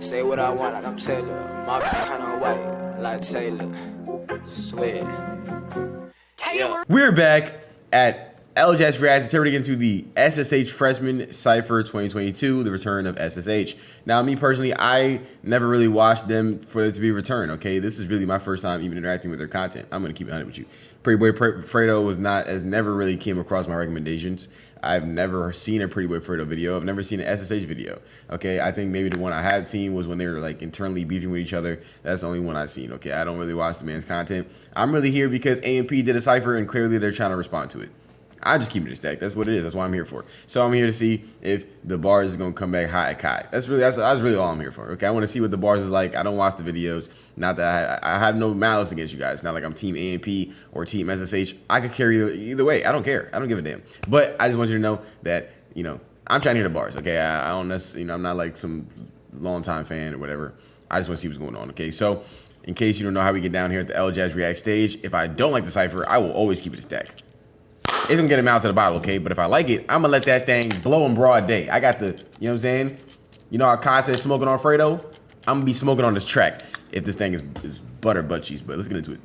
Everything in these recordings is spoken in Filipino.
Say what I want like I'm Taylor. My kinda white like Taylor. Swear. Taylor. We're back at Elajas Reacts. It's already into the SSH Freshman Cypher 2022, the return of SSH. Now, me personally, I never really watched them for it to be returned, okay? This is really my first time even interacting with their content. I'm going to keep it honest with you. Pretty Boy Fredo never really came across my recommendations. I've never seen a Pretty Boy Fredo video. I've never seen an SSH video, okay? I think maybe the one I had seen was when they were like internally beefing with each other. That's the only one I've seen, okay? I don't really watch the man's content. I'm really here because AMP did a cypher and clearly they're trying to respond to it. I'm just keeping it a stack. That's what it is. That's what I'm here for. So I'm here to see if the bars is gonna come back hot at Kai. That's really all I'm here for. Okay, I want to see what the bars is like. I don't watch the videos. Not that I have no malice against you guys. It's not like I'm Team AMP or Team SSH. I could carry either way. I don't care. I don't give a damn. But I just want you to know that I'm trying to hear the bars. Okay, I don't necessarily I'm not like some longtime fan or whatever. I just want to see what's going on. Okay, so in case you don't know how we get down here at the Elajas React stage, if I don't like the cipher, I will always keep it a stack. It's gonna get him out to the bottle, okay? But if I like it, I'm gonna let that thing blow in broad day. I got the, you know what I'm saying? You know how Kai said smoking on Fredo? I'm gonna be smoking on this track if this thing is butt cheese. But let's get into it.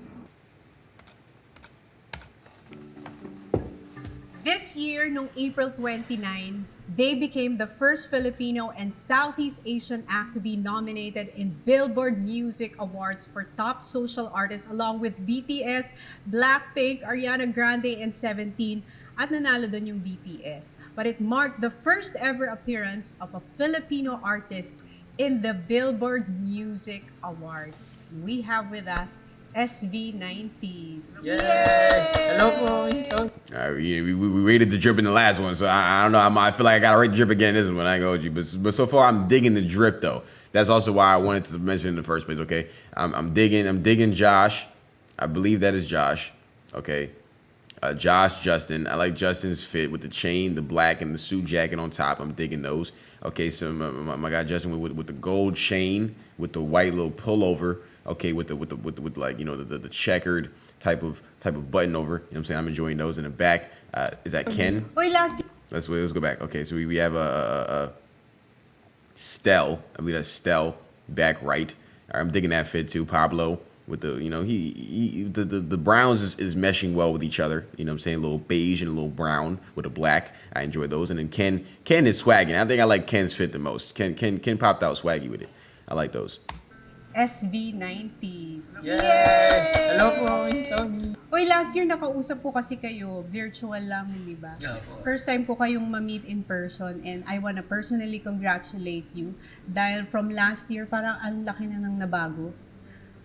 This year, noong April 29, they became the first Filipino and Southeast Asian act to be nominated in Billboard Music Awards for Top Social Artist along with BTS, Blackpink, Ariana Grande, and 17. At nanalo dun yung BTS. But it marked the first ever appearance of a Filipino artist in the Billboard Music Awards. We have with us SB19. Yay! Hello po. We rated the drip in the last one, so I don't know. I feel like I gotta rate the drip again in this one. I ain't gonna hold you, but so far I'm digging the drip though. That's also why I wanted to mention in the first place. Okay, I'm digging Josh. I believe that is Josh. Okay, Josh Justin. I like Justin's fit with the chain, the black, and the suit jacket on top. I'm digging those. Okay, so my guy Justin with the gold chain with the white little pullover. Okay, with like the checkered type of button over. You know what I'm saying? I'm enjoying those in the back. Is that Ken? Wait, let's go back. Okay, so we have a Stell. I believe that's Stell back right. I'm digging that fit too. Pablo with the the browns is meshing well with each other. You know what I'm saying? A little beige and a little brown with a black. I enjoy those. And then Ken is swagging. I think I like Ken's fit the most. Ken popped out swaggy with it. I like those. SB19. Yay! Hello po, Toni. Uy, last year nakausap ko kasi kayo, virtual lang, di ba? Yeah, First time ko kayong ma-meet in person and I wanna personally congratulate you dahil from last year parang ang laki na nang nabago.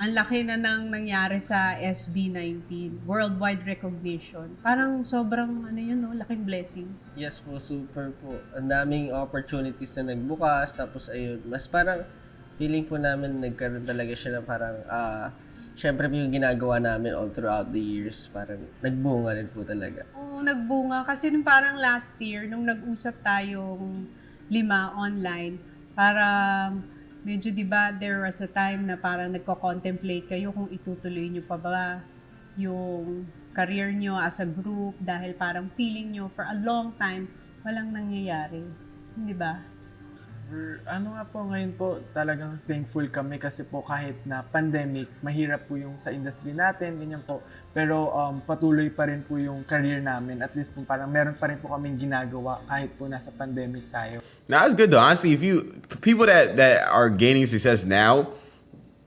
Ang laki na nang nangyari sa SB19, worldwide recognition. Parang sobrang laking blessing. Yes po, super po. Ang daming opportunities na nagbukas, tapos ayun, mas parang feeling po namin nagkaroon talaga siya ng parang, syempre po yung ginagawa namin all throughout the years, parang nagbunga rin po talaga. Oo, nagbunga. Kasi nung parang last year, nung nag-usap tayong 5 online, parang medyo diba, there was a time na parang nagko-contemplate kayo kung itutuloy nyo pa ba yung career nyo as a group dahil parang feeling nyo for a long time, walang nangyayari. Di ba? Ano nga po ngayon po, talagang thankful kami kasi po kahit na pandemic, mahirap po yung sa industry natin, ganyan po. Pero patuloy pa rin po yung career namin. At least po parang meron pa rin po kaming ginagawa kahit po nasa pandemic tayo. Now, that's good though. Honestly, for people that are gaining success now,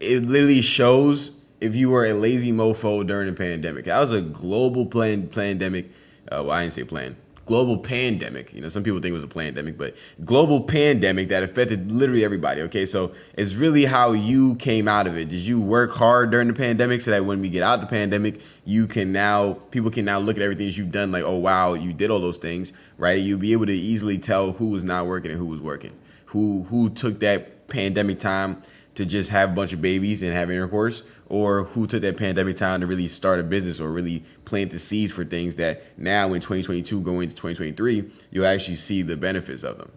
it literally shows if you were a lazy mofo during the pandemic. That was a global pandemic. Well, I didn't say plan. Global pandemic. Some people think it was a pandemic, but global pandemic that affected literally everybody. Okay, so it's really how you came out of it. Did you work hard during the pandemic so that when we get out the pandemic, people can now look at everything that you've done like, oh wow, you did all those things, right? You'll be able to easily tell who was not working and who was working, who took that pandemic time to just have a bunch of babies and have intercourse, or who took that pandemic time to really start a business or really plant the seeds for things that now in 2022 going into 2023, you'll actually see the benefits of them.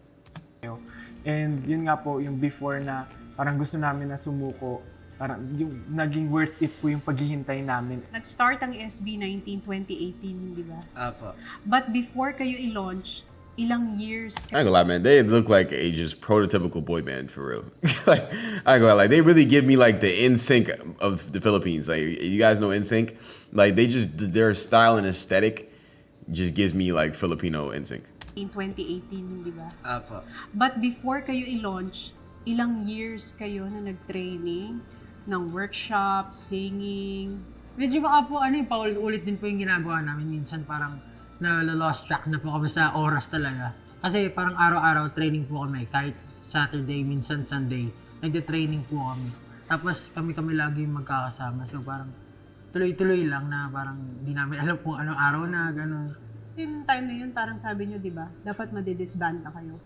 And yun nga po, yung before na parang gusto namin na sumuko, parang yung naging worth it po yung paghihintay namin. Nag-start ang SB19 2018, di ba? Apo. But before kayo i-launch, Ilang years I ain't gonna lie, man. They look like a just prototypical boy band for real. Like I ain't gonna lie, like they really give me like the NSYNC of the Philippines. Like you guys know NSYNC, like their style and aesthetic just gives me like Filipino NSYNC. in 2018, di ba? Apo. But before kayo i-launch, ilang years kayo na nag-training ng workshop, singing? Medyo baka po paulit-ulit din po yung ginagawa namin. Minsan parang na-lost track na po kami sa oras talaga. Kasi parang araw-araw training po kami. Kahit Saturday, minsan Sunday, nagde-training po kami. Tapos kami lagi yung magkakasama. So parang tuloy-tuloy lang na parang di namin alam kung anong araw na, gano'n. Yung time na yun, parang sabi nyo, di ba? Dapat madidisband na kayo.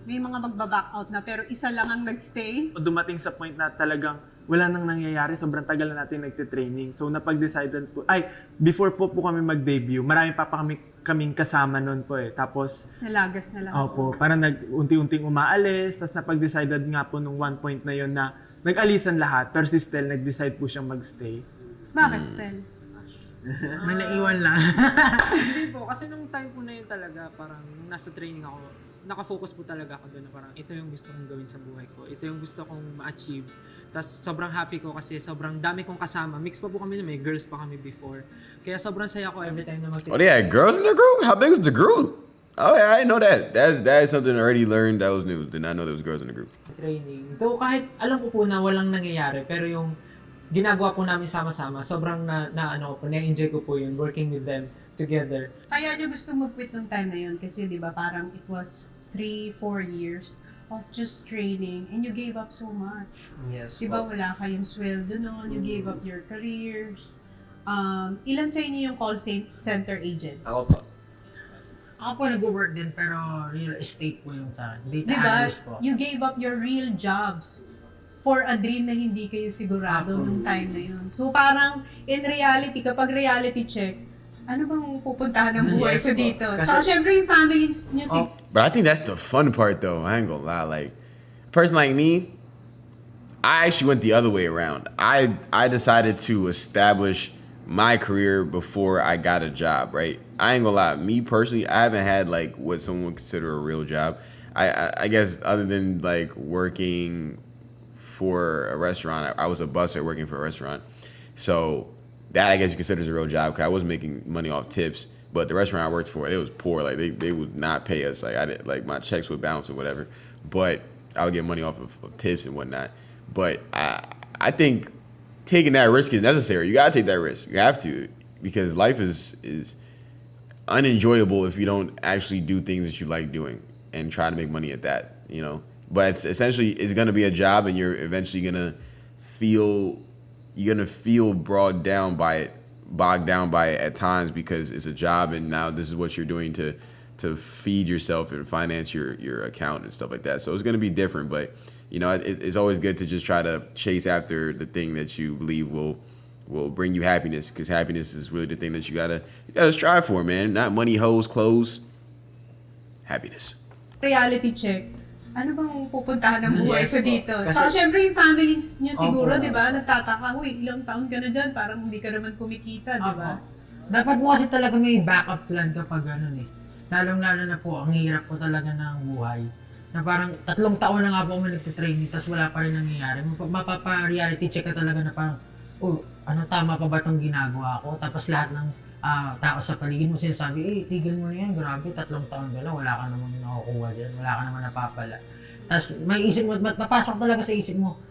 May mga magbaback out na, pero isa lang ang nagstay. Dumating sa point na talagang wala nang nangyayari, sobrang tagal na natin nagte-training. So napag-decidean po, before po kami mag-debut, marami pa kaming kasama noon po eh. Tapos, Nalagas na lang. opo, parang unti-unting umaalis, tapos napag-decided nga po nung one point na yon na nag-alisan lahat, pero si Stel nag-decide po siyang magstay. Bakit, Stel? May naiwan lang. Hindi po, kasi nung time po na yun talaga, parang nung nasa training ako, nakafocus po talaga ako doon na parang ito yung gusto kong gawin sa buhay ko. Ito yung gusto kong ma-achieve. Tapos sobrang happy ko kasi sobrang dami kong kasama. Mix pa po kami na may girls pa kami before. Kaya sobrang saya ko every time na Oh, they had girls in the group? How big was the group? Oh yeah, I didn't know that. That is something I already learned. That was new. Did not know there was girls in the group. training. Though kahit alam ko po na walang nangyayari, pero yung ginagawa po namin sama-sama, sobrang na-enjoy ko po yun, working with them together. Kaya nyo gusto mag-quit nung time na yun kasi di ba parang it was 3-4 years of just training and you gave up so much. Yes Di ba po. wala kayong sweldo noon, you gave up your careers. Ilan sa inyo yung call center agents? Ako po. Ako po nag-work din pero real estate po yung sa akin. Data Di ba? analyst po. You gave up your real jobs for a dream na hindi kayo sigurado nung time na yun. So parang in reality, kapag reality check, ano bang pupuntahan ng buhay Yes ko po. dito? Kasi- Saka syempre yung family nyo si... But I think that's the fun part, though. I ain't gonna lie. Like, a person like me, I actually went the other way around. I decided to establish my career before I got a job, right? I ain't gonna lie. Me personally, I haven't had like what someone would consider a real job. I guess other than like working for a restaurant, I was a busser working for a restaurant. So that I guess you consider as a real job because I was making money off tips. But the restaurant I worked for, it was poor. Like they would not pay us. Like I did, like my checks would bounce or whatever. But I would get money off of tips and whatnot. But I think taking that risk is necessary. You gotta take that risk. You have to because life is unenjoyable if you don't actually do things that you like doing and try to make money at that. You know. But it's essentially it's gonna be a job, and you're eventually gonna feel bogged down by it at times because it's a job, and now this is what you're doing to feed yourself and finance your account and stuff like that. So it's gonna be different, but you know it's always good to just try to chase after the thing that you believe will bring you happiness, because happiness is really the thing that you gotta strive for, man. Not money, hoes, clothes. Happiness. reality check, ano bang pupuntahan ng buhay Yes ko po. dito? Kasi- Saka syempre yung family nyo siguro, Opo. di ba? Nagtataka, huy, ilang taon ka na dyan, parang hindi ka naman kumikita, di ba? Dapat po kasi talaga may backup plan kapag ganun eh. Lalong-lalo na po, ang hirap po talaga ng buhay. Na parang 3 taon na nga po kami nagtitraining tapos wala pa rin nangyayari. Mapapa-reality check ka talaga na parang, ano tama pa ba itong ginagawa ko? Tapos lahat ng tao sa paligid mo sinasabi, tigil mo na yan, grabe, 3 taon ka na, wala ka naman nakukuha dyan, wala ka naman napapala. Tapos may isip mo, mapasok talaga sa isip mo,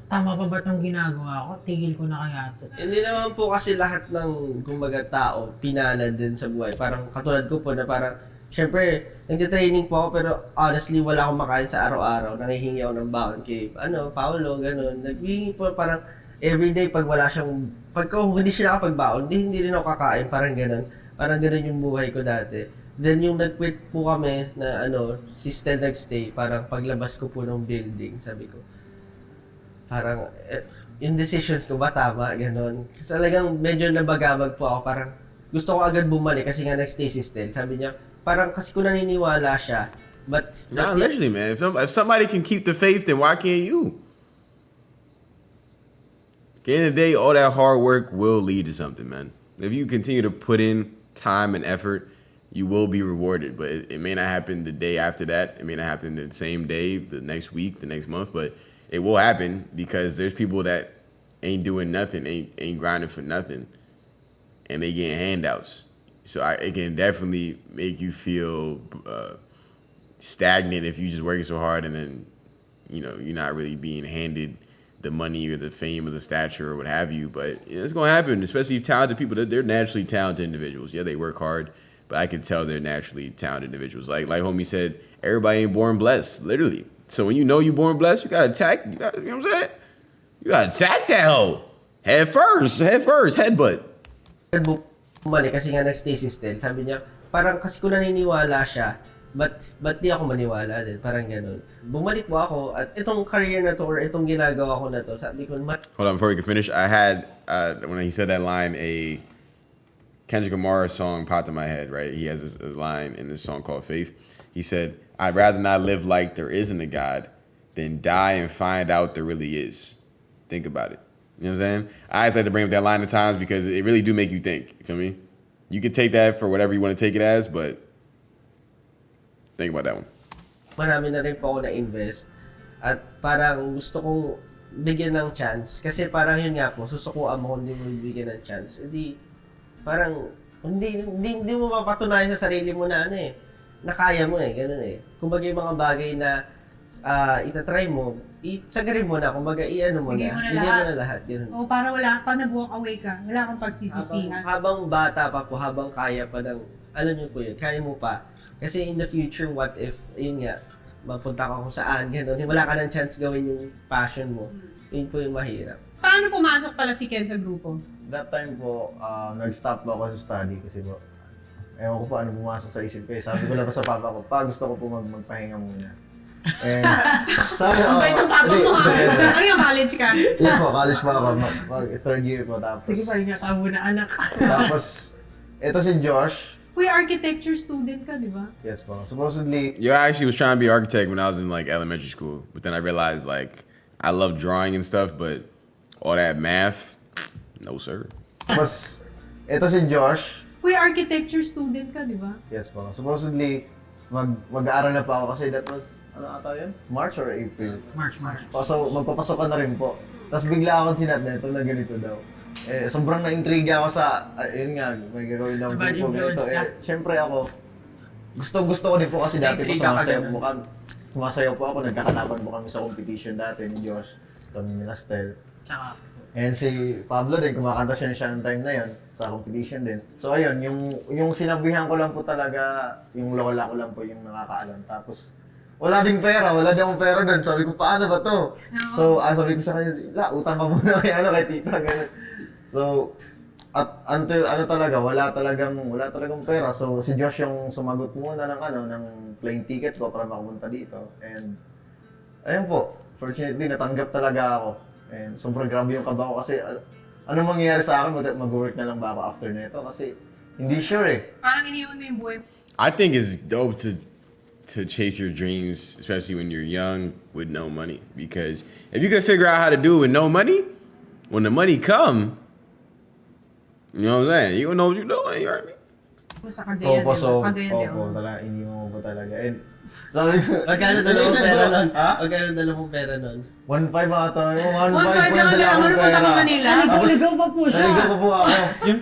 tama pa ba itong ginagawa ko? Tigil ko na kaya ito. Hindi naman po kasi lahat ng kumbaga tao pinalad din sa buhay. Parang katulad ko po na parang, syempre, nagtitraining po ako pero honestly wala akong makain sa araw-araw. Nangihingi ako ng baon kay, Paolo, ganun. Naghihingi po parang everyday pag wala siyang, kung hindi siya nakapagbaon, hindi rin ako kakain. Parang ganun. Parang ganun yung buhay ko dati. Then yung nag-quit po kami na si Stel nag-stay, parang paglabas ko po ng building, sabi ko, parang yung decisions ko ba tama, gano'n. Kasi talagang medyo nabagabag po ako, parang gusto ko agad bumalik kasi nga nag-stay si Stel. Sabi niya, parang kasi ko naniniwala siya, but Nah, literally, man. If somebody can keep the faith, then why can't you? At the end of the day, all that hard work will lead to something, man. If you continue to put in time and effort, you will be rewarded. But it may not happen the day after that. It may not happen the same day, the next week, the next month. But it will happen because there's people that ain't doing nothing, ain't grinding for nothing, and they getting handouts. So it can definitely make you feel stagnant if you just working so hard and then, you know, you're not really being handed the money or the fame or the stature or what have you. But it's going to happen, especially talented people. They're naturally talented individuals. Yeah, they work hard, but I can tell they're naturally talented individuals. Like homie said, everybody ain't born blessed, literally. So when you know you're born blessed, you got to attack. You know what I'm saying? You got to attack that hoe. Head first, headbutt. Bumalik kasi nga nagstay si Stel. Sabi niya, parang kasi kung naniniwala siya, ba't di ako maniwala din? Parang ganun. Bumalik po ako at itong career na to or itong ginagawa ko na to, sabi ko, Hold on, before we can finish, I had, when he said that line, a Kendrick Lamar song popped in my head, right? He has a line in this song called Faith. He said, I'd rather not live like there isn't a God than die and find out there really is. Think about it. You know what I'm saying? I always like to bring up that line at times because it really do make you think. You feel me? You can take that for whatever you want to take it as, but think about that one. marami na rin po ako na-invest at parang gusto kong bigyan ng chance kasi parang yun nga po, susukuan mo kung hindi mo bibigyan ng chance. Hindi, parang hindi mo mapatunayan sa sarili mo na na kaya mo ganun Kumbaga yung mga bagay na itatry mo, sagarin mo na, kumbaga i-ano mo na, bigyan mo na lahat. Ganun. O para pag nag-walk away ka, wala kang pagsisisihan. Habang bata pa po, habang kaya pa ng, alam niyo po yun, kaya mo pa. Kasi in the future, what if, yun nga, mapunta ka kung saan, gano'n, wala ka ng chance gawin yung passion mo. Yun po yung mahirap. Paano pumasok pala si Ken sa grupo? That time po, nag-stop po ako sa study kasi po, ewan ko po ano pumasok sa isip ko Sabi ko lang po sa papa ko, gusto ko po magpahinga muna. And sabi ko, Ang papa mo ano yung college ka? Yes po, college pa ako, third year po tapos. Sige, pahinga ka muna, anak. Tapos, ito si Josh. Uy, architecture student ka, di ba? Yes po, supposedly. I actually was trying to be an architect when I was in like elementary school, but then I realized like I love drawing and stuff, but all that math, no sir. Tapos, ito si Josh. Uy, architecture student ka, di ba? Yes po, supposedly mag-aaral na pa ako kasi that was, ano ata yun? March or April? March. So, magpapasok ka na rin po. Tapos bigla akong sinat na ito na ganito daw. Sobrang na-intriga ako sa, yun nga, may gagawin lang po ganito. Syempre ako, gusto ko din po kasi dati po sumasayaw po ako, nagkakalaban po kami sa competition dati ni Josh, kami ni Lastel. And si Pablo din, kumakanta siya ng time na yun, sa competition din. So ayun, yung sinabihan ko lang po talaga, yung lola ko lang po yung nakakaalam. Tapos, wala din akong pera doon. Sabi ko, paano ba to? No. So, sabi ko sa kanya, utang ka muna kay tita, gano'n. So, at until wala talagang pera. So, si Josh yung sumagot muna ng plane ticket ko para makapunta dito. And, ayun po, fortunately, natanggap talaga ako. And sobrang grabe yung kaba ko kasi, ano mangyayari sa akin, mag-work na lang ba ako after nito? Kasi, hindi sure Parang iniwan mo yung buhay. I think it's dope to chase your dreams, especially when you're young with no money. Because if you can figure out how to do it with no money, when the money come, you know what I'm saying? You don't know what you're doing, you heard me? Sa Cagayan, Opo, talaga, iniwan ko talaga. And, sabi ko, Magkano dalawang pera nun? Magkano dalawang pera nun? 1.5 ata. Yung 1.5 1.5 po yung dala ano akong pa pera. naman nila? Naligaw pa po siya. Naligaw pa po ako. Yung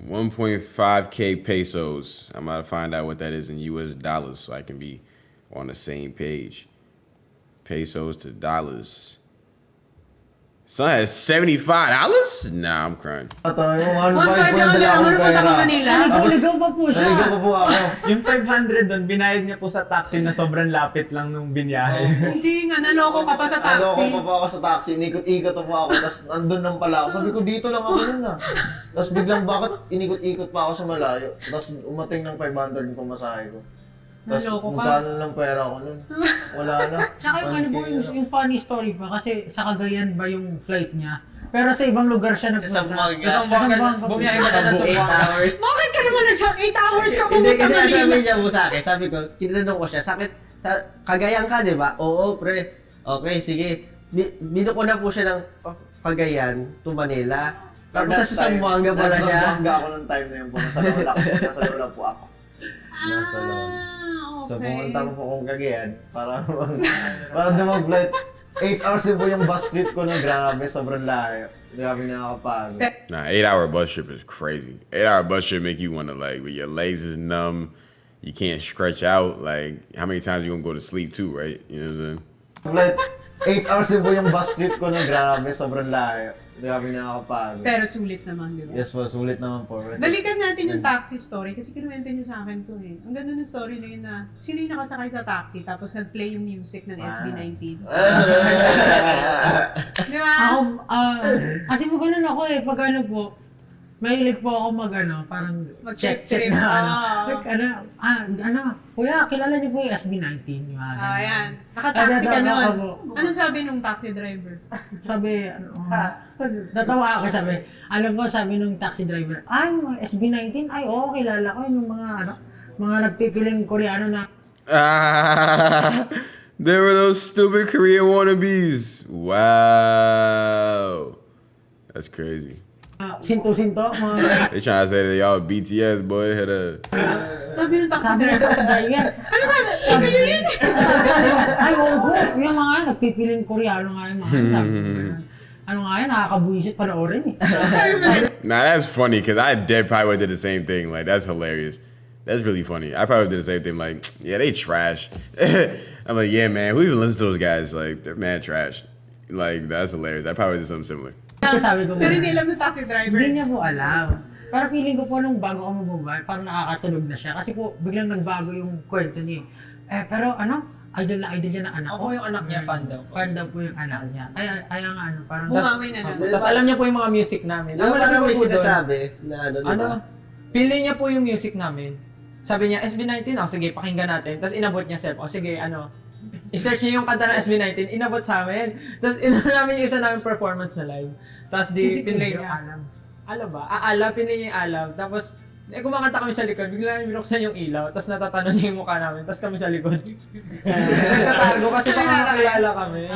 1.5K pesos. I'm about to find out what that is in US dollars so I can be on the same page. Pesos to dollars. Son has $75? Nah, I'm crying. Ata, yung 1.5 po yung dala akong pera. Naligaw pa po siya. Naligaw pa po ako. Yung 500 doon, binayad niya po sa taxi na sobrang lapit lang nung binyahe. Hindi nga, naloko ka pa sa Naloko taxi. pa po ako sa taxi, inikot-ikot pa ako, tapos nandun lang pala ako. Sabi ko, dito lang ako nun na. Tapos biglang bakit inikot-ikot pa ako sa malayo, tapos umating ng 500 yung pamasahe ko. Tapos Naloko ka. magkano lang pera ko nun. Wala na. Saka yung ano po, yung funny story pa, kasi sa Cagayan ba yung flight niya? Pero sa ibang lugar siya nagpunta. Isang buwan ka, bumiyahe ba na sa 8 buwan? hours. Bakit ka naman 8 hours ka Hindi, pumunta kasi Manila? sabi niya po sa akin, sabi ko, tinanong ko siya, Cagayan ka, di ba? Oo, pre. Okay, sige. Binuko na po siya ng Cagayan to Manila. Tapos sa Zamboanga pala siya. Nasa Zamboanga ako nung time na yun po. Nasa lola po ako. Nasa lola. Okay. So pumunta ko po kung Cagayan para dumag-flight. 8 hours din po yung bus trip ko na grabe, sobrang layo. Grabe nakakapagod. Nah, 8-hour bus trip is crazy. 8-hour bus trip make you want to like, your legs is numb. You can't stretch out. Like, how many times you gonna go to sleep too, right? You know what I'm saying? Flight, 8 hours din po yung bus trip ko na grabe, sobrang layo. Grabe nakakapagod. Pero sulit naman, di ba? Yes po, sulit naman po. Balikan natin yung taxi story kasi kinuwento niyo sa akin to eh. Ang ganda ng story na yun na sino yung nakasakay sa taxi tapos nag-play yung music ng SB19. Di ba? Ako, kasi po ganun ako eh, pag ano po, mahilig po ako parang Mag-check check trip, na oo. like, kuya, kilala niyo po yung SB19, yung mga ganun. Ayan. Naka-taxi ka Ako nun. po. Anong sabi nung taxi driver? Sabi, natawa ako, sabi nung taxi driver, yung SB19, oo, kilala ko, yung mga nagpipiling Koreano na, There were those stupid Korean wannabes. Wow. That's crazy. sinto-sinto, mga They trying to say that y'all BTS, boy. Had a... Sabi nung taxi sabi ng driver. taxi driver. Ano sabi? Ikaw yun? Ay, oo po. Yung mga nagpipiling Koreano nga yung mga ano nga yan, nakakabuisit panoorin eh. Sabi mo. Nah, that's funny because I dead probably did the same thing. Like, that's hilarious. That's really funny. I probably did the same thing. Like, yeah, they trash. I'm like, yeah, man, who even listens to those guys? Like, they're mad trash. Like, that's hilarious. I probably did something similar. Sabi ko, Pero hindi alam ng taxi driver. hindi niya po alam. Pero feeling ko po nung bago ako mababay, parang nakakatunog na siya. Kasi po, biglang nagbago yung kwento niya. Pero idol niya na anak ko. Ako yung anak niya, fan daw. Fan daw po yung anak niya. Kaya nga parang... Bumawi na lang. Tapos alam niya po yung mga music namin. Ano Alam parang may po doon. sinasabi na Ano? Pili niya po yung music namin. Sabi niya, SB19, sige, pakinggan natin. Tapos inabot niya, Sep, sige, i-search niya yung kanta ng SB19, inabot sa amin. Tapos namin yung isa namin performance na live. Tapos pinlay niya. Alam ba? Pinlay niya yung alam. Tapos, kumakanta kami sa likod, bigla binuksan yung ilaw, tapos natatanon niya yung mukha namin, tapos kami sa likod. Nagtatago kasi baka makilala kami.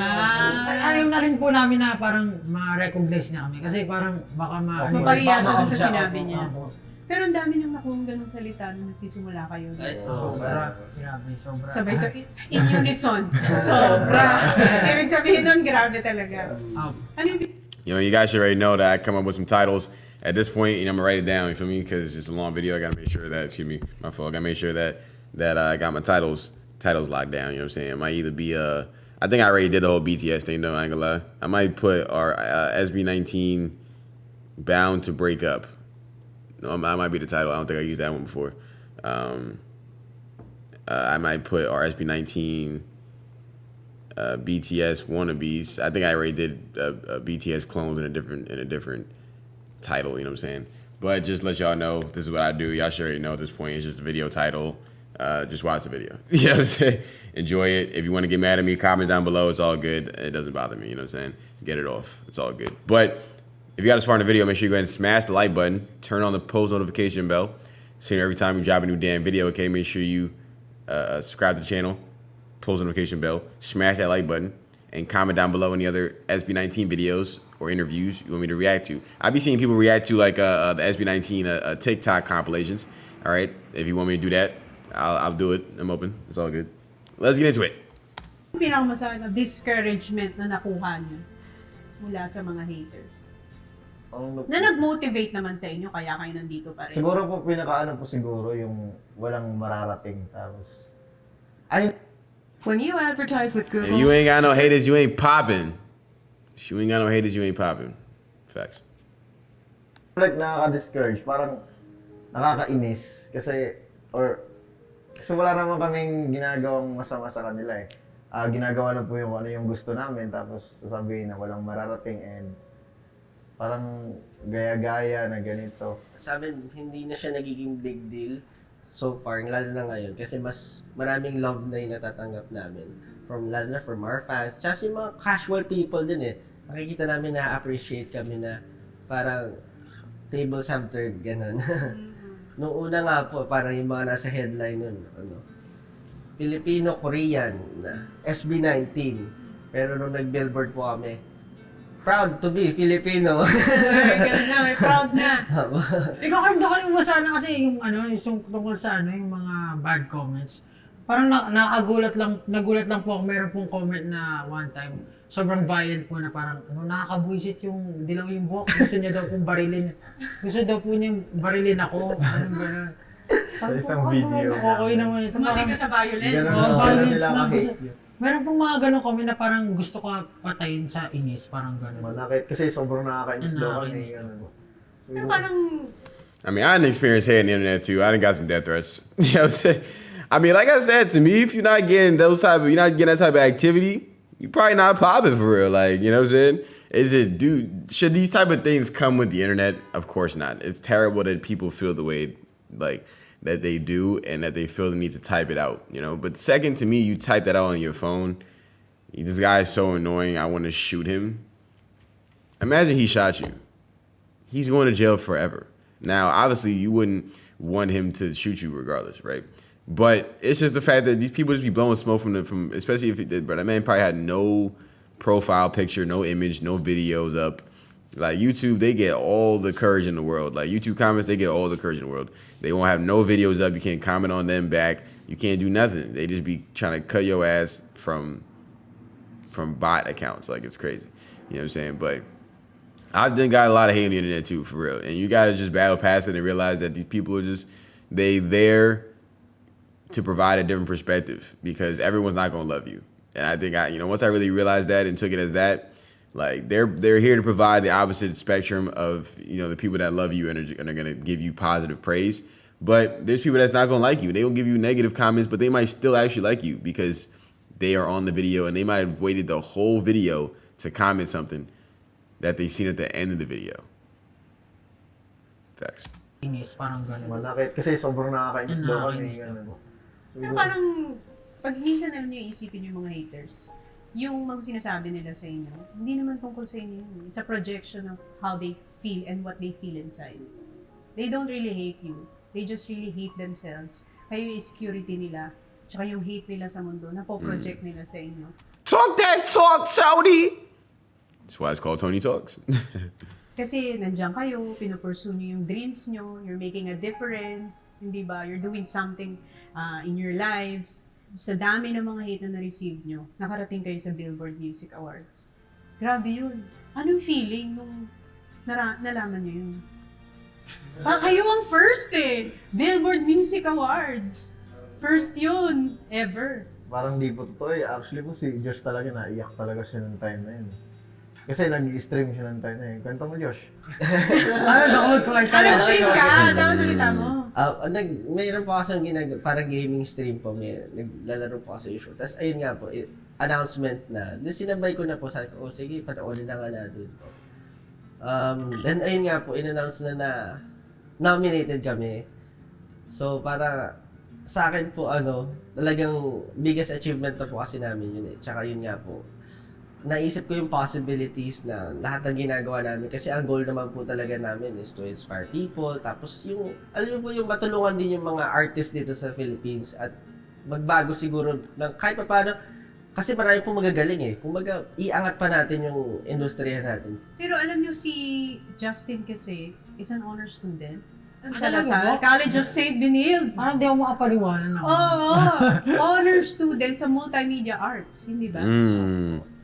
Ayaw na rin po namin na parang ma-recognize niya kami. Kasi parang baka Mapahiya siya dun sa Siya, sinabi opo, niya. opo. Pero ang dami nang nakuha ganung salita nung nagsisimula kayo. Sobra. Sabay sa in unison. Sobra. Ibig sabihin nun, grabe talaga. Ano yung You know, you guys should already know that I come up with some titles. At this point, I'm gonna write it down, you feel me? Because it's a long video. I gotta make sure that, excuse me, my fault. I gotta make sure that I got my titles locked down, you know what I'm saying? It might either be, I think I already did the whole BTS thing though, I ain't gonna lie. I might put our SB19 Bound to Break Up. No, that might be the title. I don't think I used that one before. I might put our SB19 BTS wannabes. I think I already did BTS clones in a different title. You know what I'm saying? But just let y'all know, this is what I do. Y'all should already know at this point. It's just a video title. Just watch the video. You know what I'm saying? Enjoy it. If you want to get mad at me, comment down below. It's all good. It doesn't bother me. You know what I'm saying? Get it off. It's all good. But if you got this far in the video, make sure you go ahead and smash the like button. Turn on the post notification bell. So every time we drop a new damn video, okay? Make sure you subscribe to the channel. Post notification bell. Smash that like button. And comment down below any other SB19 videos or interviews you want me to react to. I'll be seeing people react to like the SB19 TikTok compilations. All right? If you want me to do that, I'll do it. I'm open. It's all good. Let's get into it. pinakamasakit na discouragement na nakuha niyo mula sa mga haters? Na nag-motivate naman sa inyo, kaya kayo nandito pa rin. Siguro po pinakaano po siguro yung walang mararating. Tapos, When you advertise with Google, If you ain't got no haters, you ain't popping. If you ain't got no haters, you ain't popping. Facts. like nakaka-discourage, parang nakakainis. Kasi wala naman kaming ginagawang masama sa kanila eh. Ginagawa na po yung ano yung gusto namin, tapos sasabihin na walang mararating and parang gaya-gaya na ganito. Sa amin, hindi na siya nagiging big deal so far, lalo na ngayon. Kasi mas maraming love na yung natatanggap namin. Lalo na from our fans. Tsaka yung mga casual people din eh. Nakikita namin na-appreciate kami na parang tables have turned, gano'n. Nung una nga po, parang yung mga nasa headline nun, Filipino, Korean, na SB19. Pero nung nag-billboard po kami, proud to be Filipino. Ganun na, may proud na. Ikaw kahit ako yung sana kasi yung yung tungkol sa yung mga bad comments. Parang nagulat lang po ako, meron pong comment na one time, sobrang violent po na parang nakakabuisit yung dilaw yung buhok, gusto niya daw pong barilin. Gusto daw po niya barilin ako, gano'n. Sa isang video. Okay naman ito. Tumating ka sa violence. Violence na gusto. Meron pong mga gano'n comment na parang gusto ko patayin sa inis, parang gano'n. Manakit kasi sobrang nakakainis daw kami. Pero parang... I mean, I didn't experience hate on the internet too. I done got some death threats. You know what I'm saying? I mean, like I said, to me, if you're not getting that type of activity, you probably not popping for real. Like, you know what I'm saying? Should these type of things come with the internet? Of course not. It's terrible that people feel the way, like, that they do and that they feel the need to type it out, you know? But second, to me, you type that out on your phone. This guy is so annoying, I want to shoot him. Imagine he shot you. He's going to jail forever. Now, obviously, you wouldn't want him to shoot you regardless, right? But it's just the fact that these people just be blowing smoke from especially if he did, but that man probably had no profile picture, no image, no videos up. Like YouTube, they get all the courage in the world. Like YouTube comments, they get all the courage in the world. They won't have no videos up. You can't comment on them back. You can't do nothing. They just be trying to cut your ass from bot accounts. Like it's crazy. You know what I'm saying? But I've then got a lot of hate on the internet too, for real. And you gotta just battle past it and realize that these people are just there to provide a different perspective because everyone's not gonna love you. And I think once I really realized that and took it as that, like they're here to provide the opposite spectrum of the people that love you and are gonna give you positive praise. But there's people that's not gonna like you. They will give you negative comments, but they might still actually like you because they are on the video and they might have waited the whole video to comment something that they seen at the end of the video. Facts. Inis, parang gano'n. Manakit kasi sobrang nakakainis daw kami. Pero parang, pag minsan alam niyo isipin yung mga haters, yung mga sinasabi nila sa inyo, hindi naman tungkol sa inyo. It's a projection of how they feel and what they feel inside. They don't really hate you. They just really hate themselves. Kaya yung insecurity nila, tsaka yung hate nila sa mundo, napoproject nila sa inyo. Talk that talk, Toni! That's why it's called Toni Talks. Kasi nandiyan kayo, pinupursue nyo yung dreams nyo, you're making a difference, hindi ba? You're doing something in your lives. Sa dami ng mga hate na na-receive nyo, nakarating kayo sa Billboard Music Awards. Grabe yun. Anong feeling nung nalaman nyo yun? Kayo ang first Billboard Music Awards. First yun, ever. Parang di po totoo eh. Actually po si Josh talaga naiyak talaga siya ng time na yun. Kasi nag-stream siya ng time na yun. Kwento mo, Josh. Stream ka? Tama salita mo. Mayroon po kasi parang gaming stream po. Naglalaro po kasi yung show. Tapos ayun nga po, announcement na. Then sinabay ko na po, sabi ko, sige, panoorin na nga natin po. Then ayun nga po, in-announce na nominated kami. So para sa akin po, talagang biggest achievement na po kasi namin yun eh. Tsaka yun nga po, naisip ko yung possibilities na lahat ng ginagawa namin kasi ang goal naman po talaga namin is to inspire people, tapos yung alam mo po yung matulungan din yung mga artists dito sa Philippines at magbago siguro ng kahit paano kasi marami pong magagaling eh. Kumbaga iangat pa natin yung industriya natin. Pero alam niyo si Justin kasi is an honor student. Sa Talaga? College of St. Benilde. Parang di ako makapaliwanag na. Oo, honor student sa multimedia arts, hindi ba?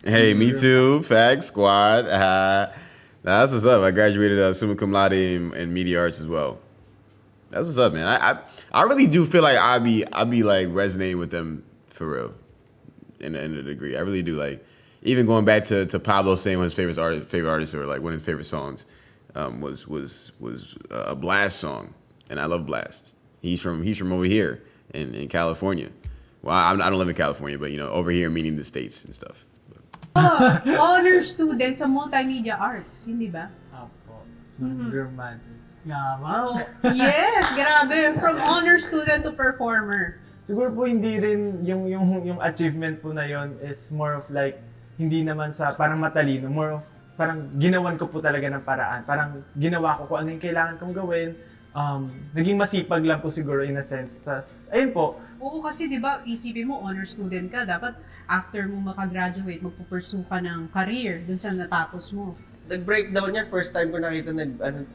Hey, me too. Facts, squad. That's what's up. I graduated summa cum laude in media arts as well. That's what's up, man. I really do feel like I be like resonating with them for real, in a degree. I really do. Like even going back to Pablo saying one of his favorite artists or like one of his favorite songs was a Blast song, and I love Blast. He's from over here in California. Well, I don't live in California, but over here meaning the States and stuff. Honor student sa multimedia arts, hindi ba? Apo. German. Yaman. Yes, grabe. From honor student to performer. Siguro po hindi rin yung achievement po na yon is more of like hindi naman sa parang matalino, more of parang ginawan ko po talaga ng paraan. Parang ginawa ko kung ano yung kailangan kong gawin naging masipag lang po siguro in a sense. Tas, ayun po, Oo, kasi di ba, isipin mo, honor student ka, dapat after mo makagraduate, magpupursue ka ng career dun sa natapos mo. Nag-breakdown niya, first time ko nakita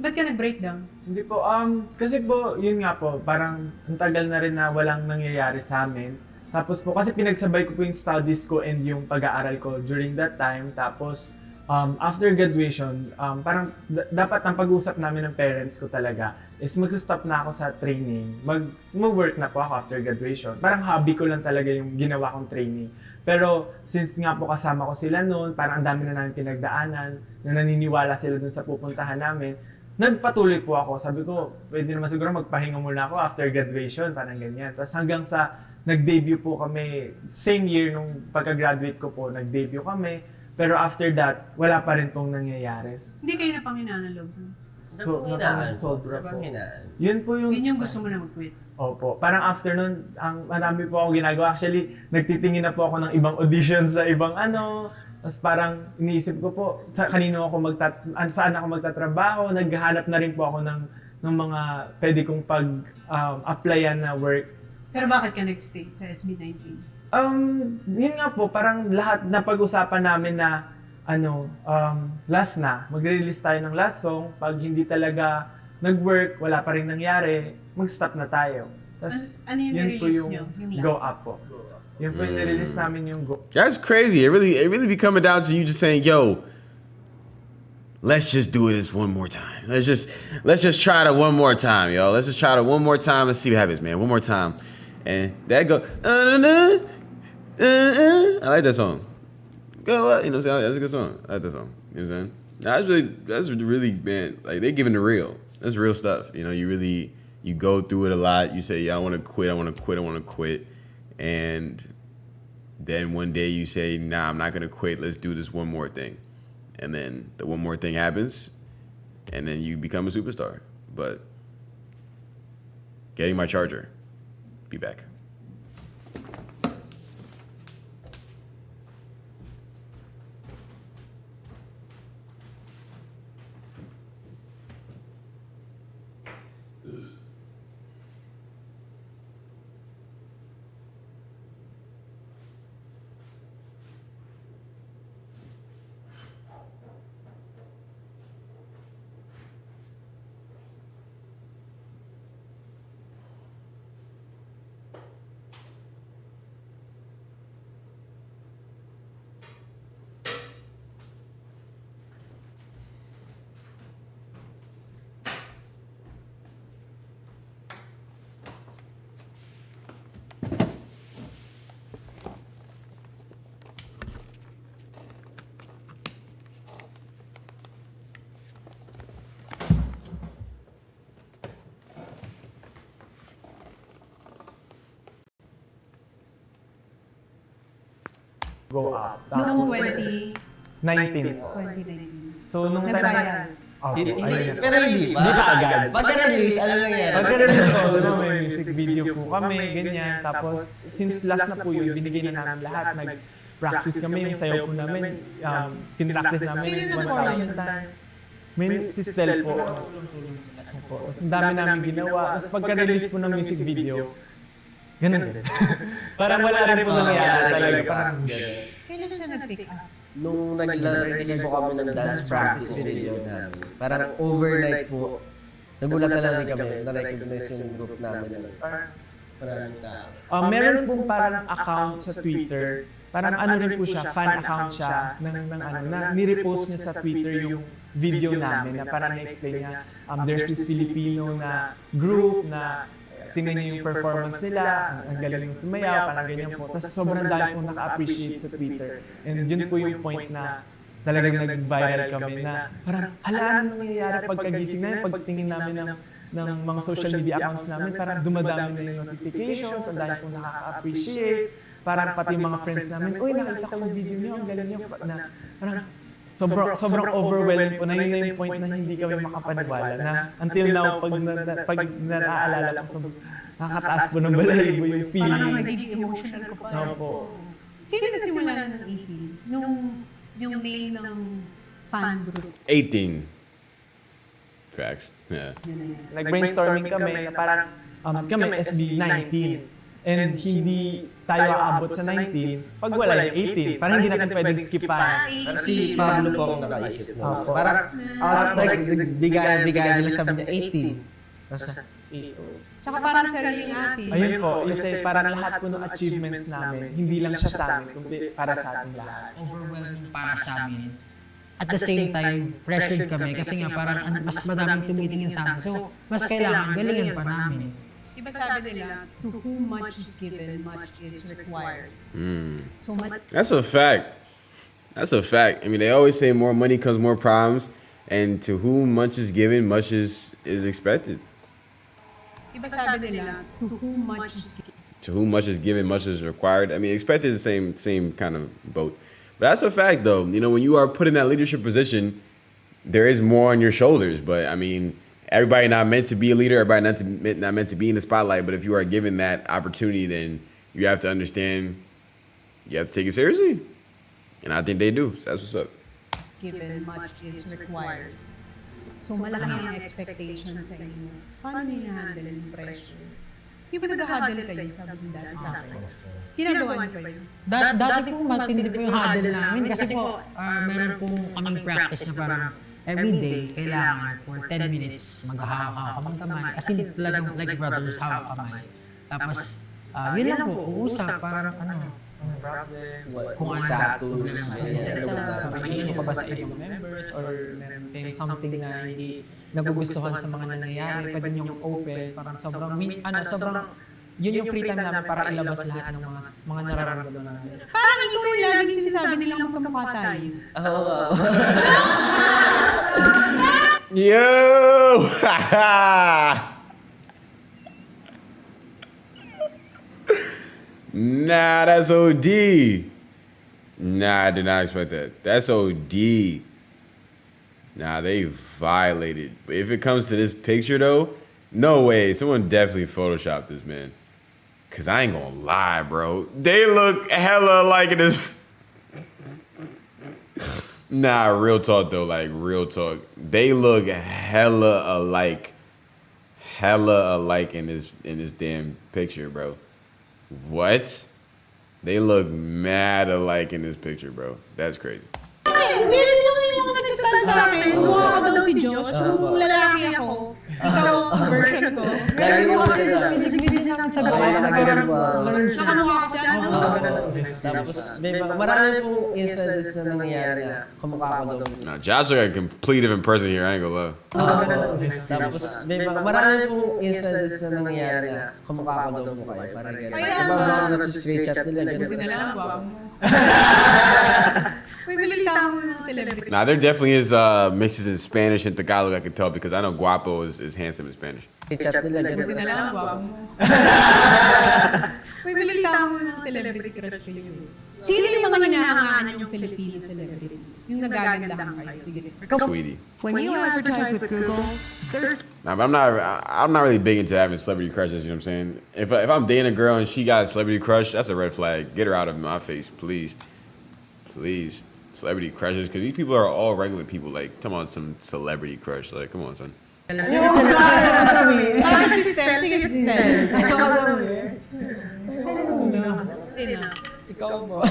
Ba't ka nag-breakdown? hindi po, kasi po, yun nga po, parang ang tagal na rin na walang nangyayari sa amin. Tapos po, kasi pinagsabay ko po yung studies ko and yung pag-aaral ko during that time. Tapos, after graduation, parang dapat ang pag-usap namin ng parents ko talaga is mag-stop na ako sa training. Mag-work na po ako after graduation. Parang hobby ko lang talaga yung ginawa kong training. Pero since nga po kasama ko sila noon, parang ang dami na namin pinagdaanan, na naniniwala sila dun sa pupuntahan namin, nagpatuloy po ako. Sabi ko, pwede naman siguro magpahinga muna ako after graduation, parang ganyan. Tapos hanggang sa nag-debut po kami, same year nung pagka-graduate ko po, nag-debut kami. Pero after that, wala pa rin pong nangyayari. Hindi kayo napanghinaan ng loob mo. So, sobra po. Napanghinaan. Yun po yung... Yun yung gusto mo na mag-quit. Opo. Parang after nun, marami po ako ginagawa. Actually, nagtitingin na po ako ng ibang auditions sa ibang ano. Tapos parang iniisip ko po, saan ako magtatrabaho. Naghahanap na rin po ako ng mga pwede kong applyan na work. Pero bakit ka nag-stay sa SB19? Yun nga po, parang lahat na pag-usapan namin na last na. Magre-release tayo ng last song. Pag hindi talaga nag-work, wala pa rin nangyari, mag-stop na tayo. Tas, Ano yung yun po nirelease yung nyo? Yung last? Go Up po. Yun po yung nirelease namin yung Go. That's crazy. It really be coming down to you just saying, yo, let's just do this one more time. Let's just try it one more time, yo. Let's just try it one more time. Let's see what happens, man. One more time. And that go, I like that song. Go up, you know what I'm saying? That's a good song. I like that song. You know what I'm saying? That's really, man, like they giving the real. That's real stuff. You know, you go through it a lot. You say, yeah, I want to quit. And then one day you say, nah, I'm not going to quit. Let's do this one more thing. And then the one more thing happens, and then you become a superstar. But getting my charger. Be back. Go Up. Noong 19. 2019. So, nung Nag-viral. Pero hindi ba? Hindi pa agad. Pagka-release, ano nangyari? Pagka-release ko, may music video po kami, ganyan. Tapos, since last na po yun, binigay na namin lahat. Nag-practice kami, yung sayaw po namin. Pinractice namin Sino 1,000 times. May si Stel po. Tapos, ang dami namin ginawa. Tapos, pagka-release po ng music video, ganun din. Parang wala rin po nangyayari talaga. Parang Kailan siya nag-pick up? Nung nag-release po kami ng dance practice video namin, parang overnight po, nagulat na lang kami, na-recognize yung group namin. Maraming tao. meron pong parang account sa Twitter. Parang ano rin po siya, fan account siya na nirepost niya sa Twitter yung video namin na parang na-explain niya, there's this Filipino na group na tingnan niyo yung performance nila, ang galing sumayaw, parang ganyan po. Tapos sobrang dami pong naka-appreciate sa Twitter. And yun po yung point na talagang nag-viral kami na parang halaan nang nangyayari pagkagising namin, pagtingin namin ng mga social media accounts namin, parang dumadami na yung notifications, ang dami pong nakaka-appreciate. Parang pati mga friends namin, uy, nakita ko yung video niyo, ang galing niyo. Parang sobrang overwhelmed po na yun na yung point na hindi kami makapaniwala na until now, pag naaalala ko, nakakataas po ng balahibo yung feeling. Parang nagiging emotional ko pa. Opo. Sino nagsimula ng 18? Yung name ng fan group? 18. Facts. Yeah. Nag-brainstorming kami na parang kami SB19. And hindi tayo aabot sa 19 pag wala yung 18. Parang hindi natin pwedeng skipan. Si Pablo po ang nakaisip mo. Parang bigay nila sabi niya 18. Nasa Tsaka parang sariling atin. Ayun po, kasi parang lahat po ng achievements namin, hindi lang siya sa amin, kundi para sa ating lahat. Overwhelming para sa amin. At the same time, pressured kami kasi nga parang mas madaming tumitingin sa amin. So, mas kailangan galingan pa namin. Diba sabi nila, to whom much is given, much is required. So That's a fact. That's a fact. I mean, they always say more money comes more problems, and to whom much is given, much is expected. diba sabi nila, to whom much is given. To whom much is given, much is required. I mean, expected is the same kind of boat. But that's a fact, though. You know, when you are put in that leadership position, there is more on your shoulders. But I mean, everybody not meant to be a leader. Everybody not meant to be in the spotlight. But if you are given that opportunity, then you have to understand. You have to take it seriously, and I think they do. So that's what's up. Given, much is required. So malaki ang expectation sa inyo. Paano niyo handle yung pressure? Di ba nag-handle kayo, sabi ng dati sa akin? Ginagawa niyo ba yun? Dati po matindi po yung huddle namin kasi po meron po kaming practice na parang everyday kailangan for 10 minutes maghahawak kamay kamay. As in talagang like brothers hawak kamay. Tapos yun lang po, uusap parang kung ano status, May issue pa ba sa ibang members or meron kayong something na hindi nagugustuhan sa mga nangyayari, pwede niyong open, parang sobrang yun yung free time namin para ilabas lahat ng mga nararamdaman namin. Parang ikaw yung laging sinasabi nilang magkamukha tayo. Yo! Nah, that's OD. Nah, I did not expect that. That's OD. Nah, they violated. But if it comes to this picture, though, no way. Someone definitely photoshopped this, man. Because I ain't going to lie, bro. They look hella alike in this. Nah, real talk, though. Like, real talk. They look hella alike. Hella alike in this damn picture, bro. What? They look mad alike in this picture, bro. That's crazy. Hindi naman yung nagtagpag sa akin. Mukha ako daw si Josh. Kung lalaki ako, ikaw version ko. Lagi mo kasi sa Nakamukha ko siya. Tapos may marami pong instances na nangyayari na kamukha ko daw. Nah, Josh look like a complete different person here. I ain't gonna lie. Tapos may marami pong instances na nangyayari na kamukha ko daw mo kayo. Parang gano'n. Diba mga nasa-screenshot nila? Buti na lang, guwapo mo. May balita mo ng celebrity. Nah, there definitely is mixes in Spanish and Tagalog. I can tell because I know guapo is handsome in Spanish. Screenshot nila. Buti na lang, guwapo mo. May balita mo ng celebrity crush kayo. Sino yung mga hinahangaan yung Filipino celebrities? Yung nagagandahan kayo. Sige. Sweetie. When you advertise with Google, search Nah, but I'm not really big into having celebrity crushes. You know what I'm saying? If I'm dating a girl and she got a celebrity crush, that's a red flag. Get her out of my face, please. Please. Celebrity crushes, because these people are all regular people. Like, come on, some celebrity crush. Like, come on, son. Bakit si Steph? Sige, si Steph. Sino? Ikaw po.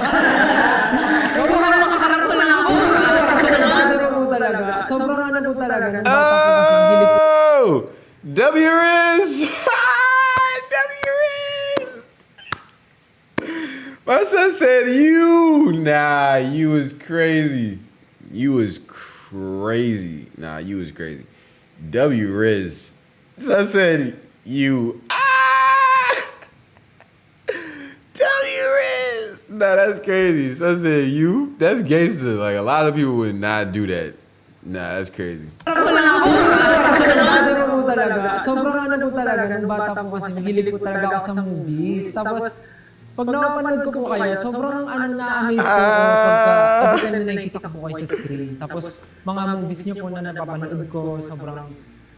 Makakarap lang ako. Sobrang ano po talaga. Oh! W Riz! W Riz! My son said you. Nah, you was crazy. You was crazy. Nah, you was crazy. W Riz. So I said you. W Riz. Nah, that's crazy. So I said you. That's gangster. Like a lot of people would not do that. Nah, that's crazy. Sobrang ano po talaga, nung bata po kasi nahilig po talaga ako sa movies. Tapos, pag napanood ko po kayo, sobrang ano na-amaze po ako pagka nakikita ko kayo sa screen. Tapos, mga movies niyo po na napapanood ko, sobrang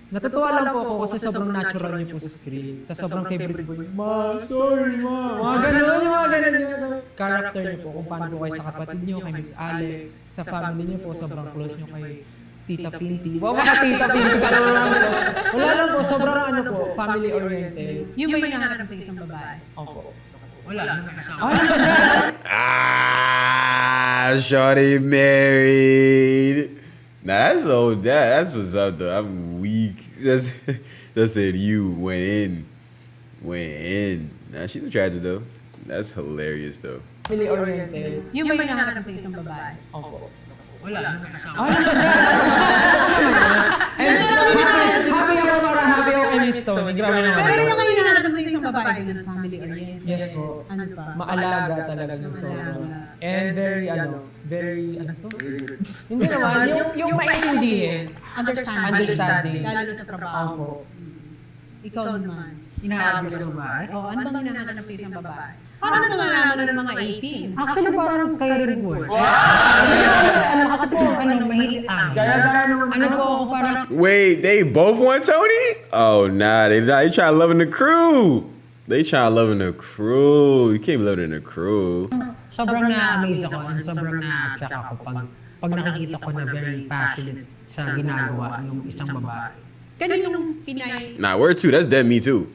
natutuwa lang po ako kasi sobrang natural niyo po sa screen. Tapos sobrang favorite po yung, Ma, sorry ma. Mga ganun yung character niyo po, kung paano po kayo sa kapatid niyo, kay Miss Alex, sa family niyo po, sobrang close niyo kay Tita Pinti. Wow, mga Tita Pinti pa naman ako. Wala lang po, sobrang ano po, family-oriented. Yung may hinahanap sa isang babae. Opo. Wala lang may asawa. Shorty married. Nah, that's old. That's what's up though. I'm weak. That said you went in. Nah, she's attractive though. That's hilarious though. Family-oriented. Yung may hinahanap sa isang babae. Opo. Wala lang may asawa. Happy ako para happy ako kay Miss Toni. Grabe naman. Pero yung may hinahanap sa isang babae, ganun, family oriented. Yes po. Ano pa? Maalaga talaga ng sobra. And very ano to? Hindi naman, yung maintindihin. Understanding. Lalo sa trabaho. Opo. Ikaw naman. Hinahanap sa babae. Oo, ano bang hinahanap sa isang babae? Paano naman malaman ng mga 18? Actually, parang kayo rin po. Kasi po, mahilit ang. Ano po ako parang, Wait, they both want Tony? Oh nah, they try loving the crew. They try loving the crew. You can't be loving the crew. sobrang na-amaze ako and sobrang na-attract ako pag nakikita ko na very passionate sa ginagawa yung isang babae. Kaninong Pinay? Nah, word too. That's dead me too.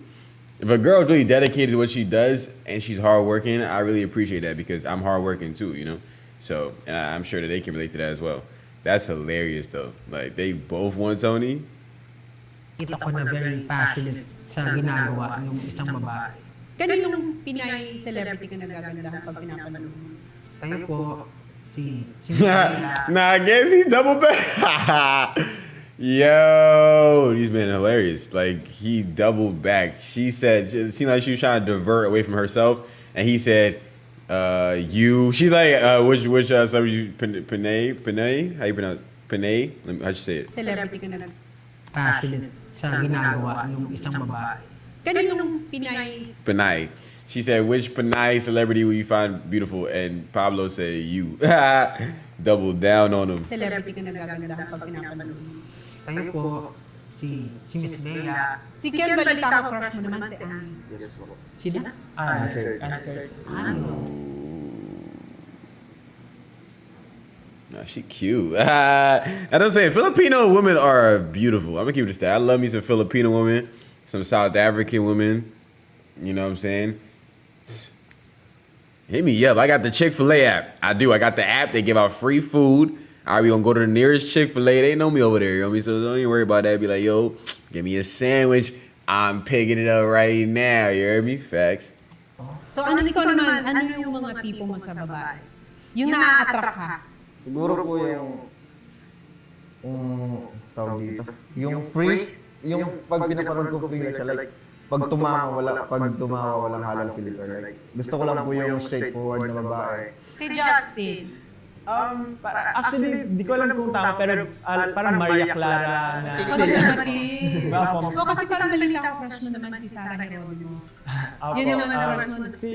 If a girl's really dedicated to what she does and she's hardworking, I really appreciate that because I'm hardworking too, you know? So, and I'm sure that they can relate to that as well. That's hilarious though. Like, they both want Tony. Kita ko na very passionate sa ginagawa yung isang babae. Kaninong Pinay celebrity ka nagagandahan pag pinapanood mo? Kayo po, si Nah, I guess he double back. Yo, these men are hilarious. Like, he doubled back. She said, it seemed like she was trying to divert away from herself. And he said, you. She's like, which celebrity, Panay? How you pronounce Panay? How'd you say it? Celebrity ka passionate sa ginagawa yung isang babae. Kaninong Pinay? Panay. She said, which Panay celebrity will you find beautiful? And Pablo said, you. Doubled down on him. Celebrity ka nagagandahan pag pinapanood mo? Kayo po, si Miss Bea. Si Ken, balita ko, crush mo naman si Annie. Sino? Kurt. Nah, she cute. And I'm saying Filipino women are beautiful. I'm gonna keep it a stat. I love me some Filipino women, some South African women. You know what I'm saying? Hit me up. I got the Chick-fil-A app. I do. I got the app. They give out free food. All right, we gonna go to the nearest Chick-fil-A. They know me over there, you know what I mean? So don't even worry about that. Be like, yo, give me a sandwich. I'm picking it up right now. You heard me? Facts. So ano ikaw naman, ano yung mga tipo mo sa babae? Yung na-attract ka? Siguro po yung tawag dito, yung free, yung pag pinapanood ko free siya, like, pag tumawa, walang halal filter. Like, gusto ko lang po yung straightforward na babae. Si Justin. Actually, di ko alam kung tama, pero parang Maria Clara na... Conservative. O kasi parang balita ko, crush mo naman si Sarah Geronimo. Yun yung mga crush mo. Si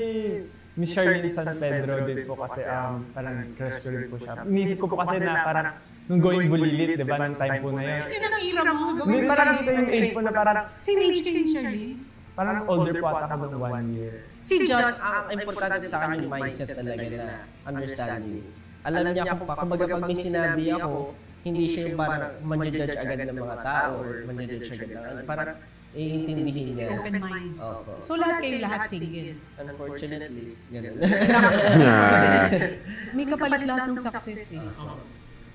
Miss Charlene San Pedro din po kasi parang crush ko rin po siya. Inisip ko po kasi na parang nung going bulilit, di ba, nung time po na yun. Yun ang ira mo. Hindi, parang ito yung age po na parang... Same age kay Charlene? Parang older po ata ako ng 1 year. Si Josh. Ang importante sa akin yung mindset talaga na understanding. Alam niya kung kumbaga pag may sinabi ako, hindi siya yung parang manjudge agad ng mga tao or manjudge agad ng parang iintindihin niya. Open mind. Opo. So lahat kayong lahat single. Unfortunately, ganun. May kapalit lahat ng success eh.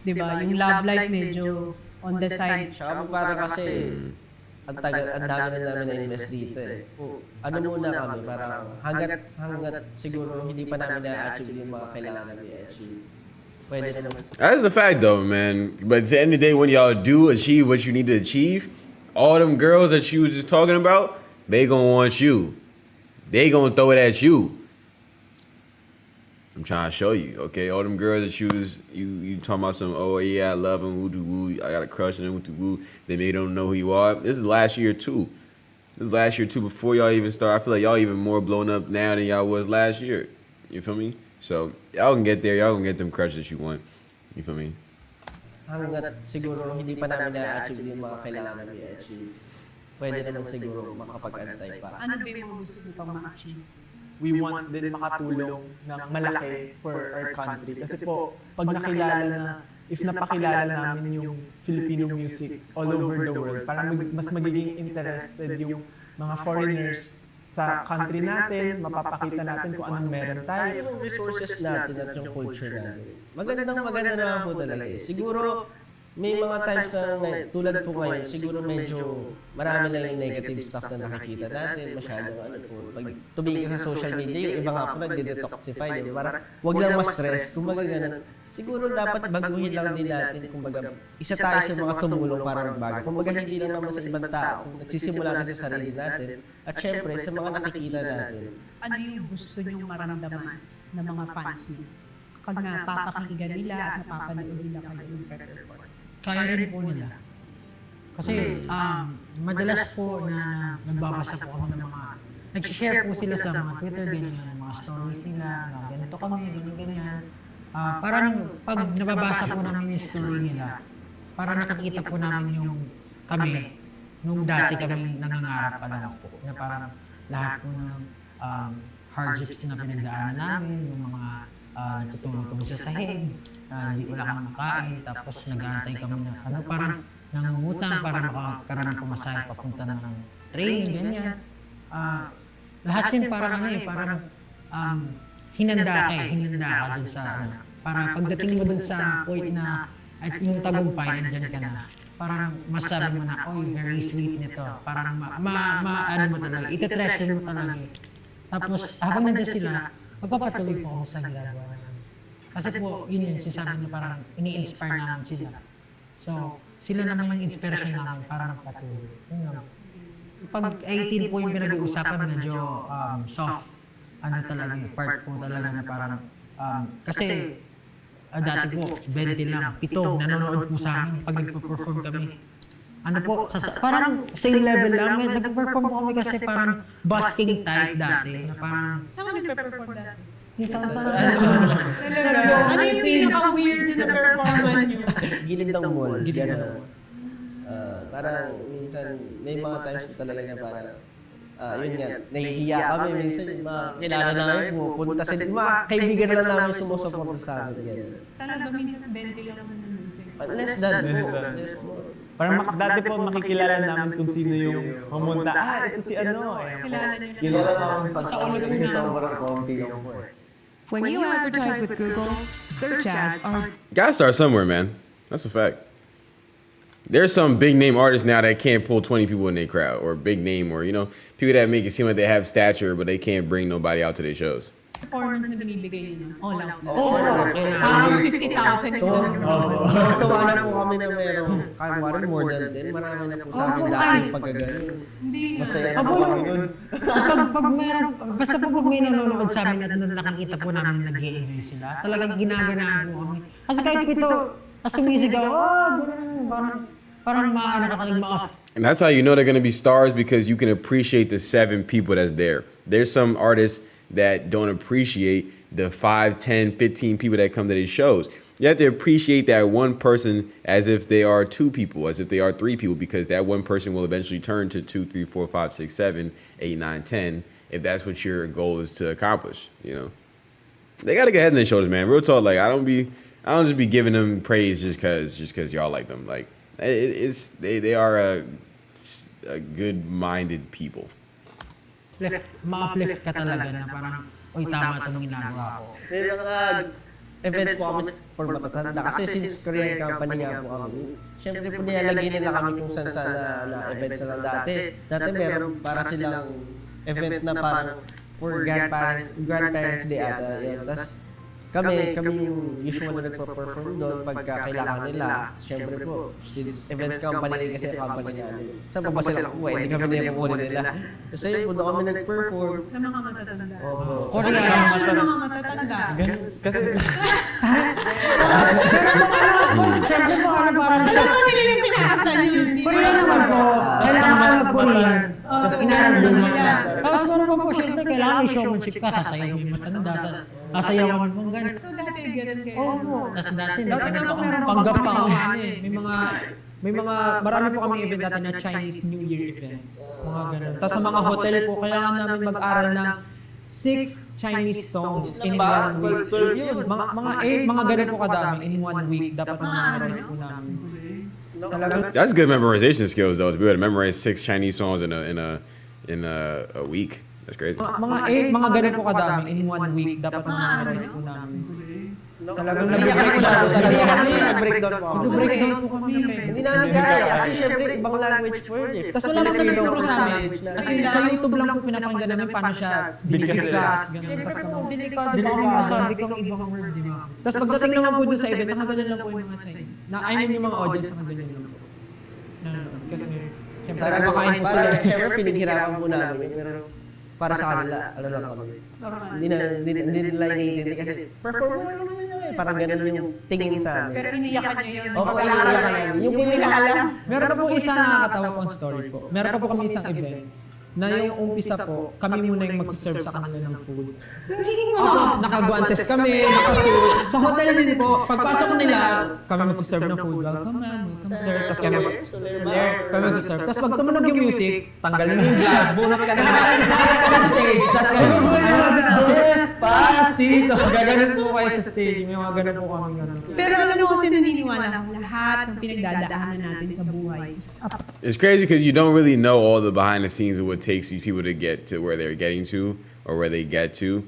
Diba? Yung love life medyo on the side. Tsaka parang kasi ang dami na namin na-invest dito eh. Ano muna kami, parang hanggat siguro hindi pa namin na-achieve yung mga kailangan namin i-achieve. Pwede na naman. That's a fact though, man. But at the end of the day, when y'all do achieve what you need to achieve, all them girls that you was just talking about, they gonna want you. They gonna throw it at you. I'm trying to show you, okay? All them girls that you talking about some, oh yeah, I love them, woo, I got a crush on them, woo. They may don't know who you are. This is last year too. Before y'all even start. I feel like y'all even more blown up now than y'all was last year. You feel me? So y'all can get there. Y'all can get them crushes you want. You feel me? Hanggat siguro hindi pa namin na-achieve yung mga kailangan namin i-achieve. Pwede na naman siguro makapag-antay pa. Ano ba yung gusto mo pang ma-achieve? We want din makatulong ng malaki for our country. Kasi po, pag nakilala na if napakilala namin yung Filipino music all over the world, parang mas magiging interested yung mga foreigners sa country natin, mapapakita natin kung anong meron tayo. Yung resources natin at yung culture natin. Maganda naman po talaga eh. Siguro, may mga times na tulad po ngayon, siguro medyo marami na yung negative stuff na nakikita natin, masyadong pag tumingin ka sa social media, yung iba nga po nag-detoxify, parang wag lang ma-stress, kumbaga ganun. Siguro dapat baguhin lang din natin, kumbaga, isa tayo sa mga tumulong para magbago. Kumbaga hindi lang naman sa ibang tao, nagsisimula na sa sarili natin, at syempre sa mga nakikita natin. Ano yung gusto niyong maramdaman ng mga fans niyo? Pag napapakinggan nila at napapanood nila kayo yung perform. Kaya rin po nila. Kasi madalas po na nagbabasa po ako ng mga, nag-share po sila sa mga Twitter, ganyan, mga stories nila, na ganito kami, ganyan. Parang pag nababasa po namin yung story nila, parang nakikita po namin yung kami, nung dati kami nangangarap pa lang po, na parang lahat po ng hardships na pinagdaanan namin, yung mga natutulog kami sa sahig, hindi wala kami makain, tapos nag-aantay kami na parang nangungutang para makakaroon ng pamasahe papunta ng training, ganyan. Lahat yun parang parang hinanda ka dun sa para pagdating mo dun sa point na at yung tagumpay, nandiyan ka na. Parang masabi mo na, very sweet nito. Parang ano mo talaga, iti-treasure mo talaga. Tapos habang nandiyan sila, magpapatuloy po ako sa ginagawa namin. Kasi po, yun sinasabi niya parang ini-inspire namin sila. So, sila naman yung inspiration namin para magpatuloy. Pag 18 po yung pinag-uusapan, medyo soft. Ano talaga, part po talaga na parang, kasi dati po, 20 lang, 7 nanonood po sa amin pag nagpo-perform kami. Ano po, parang same level lang. Nagpo-perform po kami kasi parang busking type dati. Na parang, Saan ka nagpe-perform dati? yung sa Ano yung pinaka-weird na performance niyo? Gilid ng mall. Parang minsan, may mga times talaga na parang, yun nga, nahihiya kami minsan, yung mga kilala namin, pupunta sa mga kaibigan na namin sumusuporta sa amin. Talaga minsan 20 lang naman nun. Less than po. Parang dati po makikilala namin kung sino yung pumunta. Ito si ano. Kilala namin pa sa amin kasi sobrang konti lang po eh. When you advertise with Google, search ads are Gotta start somewhere, man. That's a fact. There's some big name artists now that can't pull 20 people in their crowd, or big name, or people that make it seem like they have stature, but they can't bring nobody out to their shows. Performance na binibigay niyo. All out na. Oo. 50,000 ko na. Tuwa na po kami na merong, kaya more than 10, marami na po sa amin dati pagkagano. Hindi nga. Masaya na po kami yun. pag meron, basta po pag may nanonood sa amin at nakikita po namin nag-i-enjoy sila, talagang ginaganaan po kami. Kasi kahit ito, sumisigaw, parang maano ka talagang ma-off. And that's how you know they're gonna be stars, because you can appreciate the 7 people that's there. There's some artists that don't appreciate the 5, 10, 15 people that come to these shows. You have to appreciate that one person as if they are 2 people, as if they are 3 people, because that one person will eventually turn to 2, 3, 4, 5, 6, 7, 8, 9, 10, if that's what your goal is to accomplish, They gotta get head in their shoulders, man. Real talk, like I don't just be giving them praise just cause y'all like them. Like they are a good-minded people. Ma-uplift ka talaga na parang, tama itong ginagawa ko. May mga events po kami for matatanda. Kasi since Korean company nga po kami, syempre po nilalagay nila kami kung saan na events na lang dati. Dati meron para silang event na parang for grandparents day ata. Tapos kami yung usual na nagpa-perform doon pagka kailangan nila. Siyempre po, since events company kasi ang company namin. Saan pa ba sila kukuha? Hindi kami nilipunin nila. So yun, doon kami nag-perform. Sa mga matatanda. Korean. Sa mga matatanda. Kasi Siyempre po, parang Alam mo nila yung pinakatan yun. Korean naman po. Kailangan ka mag-Korean. Inaano nila. Tapos meron pa po, siyempre, kailangan may showmanship ka. Sasayaw mo yung matanda. Sasayawan mo ganun. So dati ganun kayo. Oo. Tapos dati panggap pa ako. May mga, marami po kami event dati na Chinese New Year events. Mga ganun. Tapos sa mga hotel po, kailangan namin mag-aral ng 6 Chinese songs in 1 week. Yun, mga 8, mga ganun po kadami in 1 week. Dapat memorize po namin. Talagang That's good memorization skills though, to be able to memorize 6 Chinese songs in a week. That's crazy. mga 8, mga ganun po kadami in 1 week. Dapat memorize po namin. Talagang Nag-breakdown po ako. Nag-breakdown po kami. Hindi namin kaya kasi syempre ibang language word eh. Tapos wala nang nagtuturo sa amin. Kasi sa YouTube lang po pinapakinggan namin paano siya bigkas, gano'n. Tapos kung delikado masabi kang ibang word, di ba? Tapos pagdating naman po doon sa event, nakagalan lang po yung mga Chinese. I mean yung mga audience, nakagalan lang po. Kasi syempre nakakain po sila. Syempre pinaghirapan po namin. Pero para sa kanila, ano lang kami. Hindi nila naiintindi kasi perform mo naman yun. Parang ganun yung tingin sa amin. Pero iniyakan niyo yun. Oo, iyakan namin. Yung po yung alam. Meron pa po isang nakakatawa pong story po. Meron pa po kami isang event na yung umpisa po, kami muna yung magsiserve sa kanila ng food. Nakaguantes kami, nakasuit. Sa hotel din po, pagpasok nila, kami magsiserve ng food. Welcome ma'am, welcome sir. Tapos kami magsiserve. Tapos pag tumunog yung music, tanggalin yung glass, bunot ka naman. Sa stage, tapos kami, Despacito. Gaganon po kayo sa stage, may mga ganon po kami ganon. Pero alam mo kasi naniniwala ako lahat ng pinagdadaanan natin sa buhay is up. It's crazy because you don't really know all the behind the scenes of what takes these people to get to where they're getting to or where they get to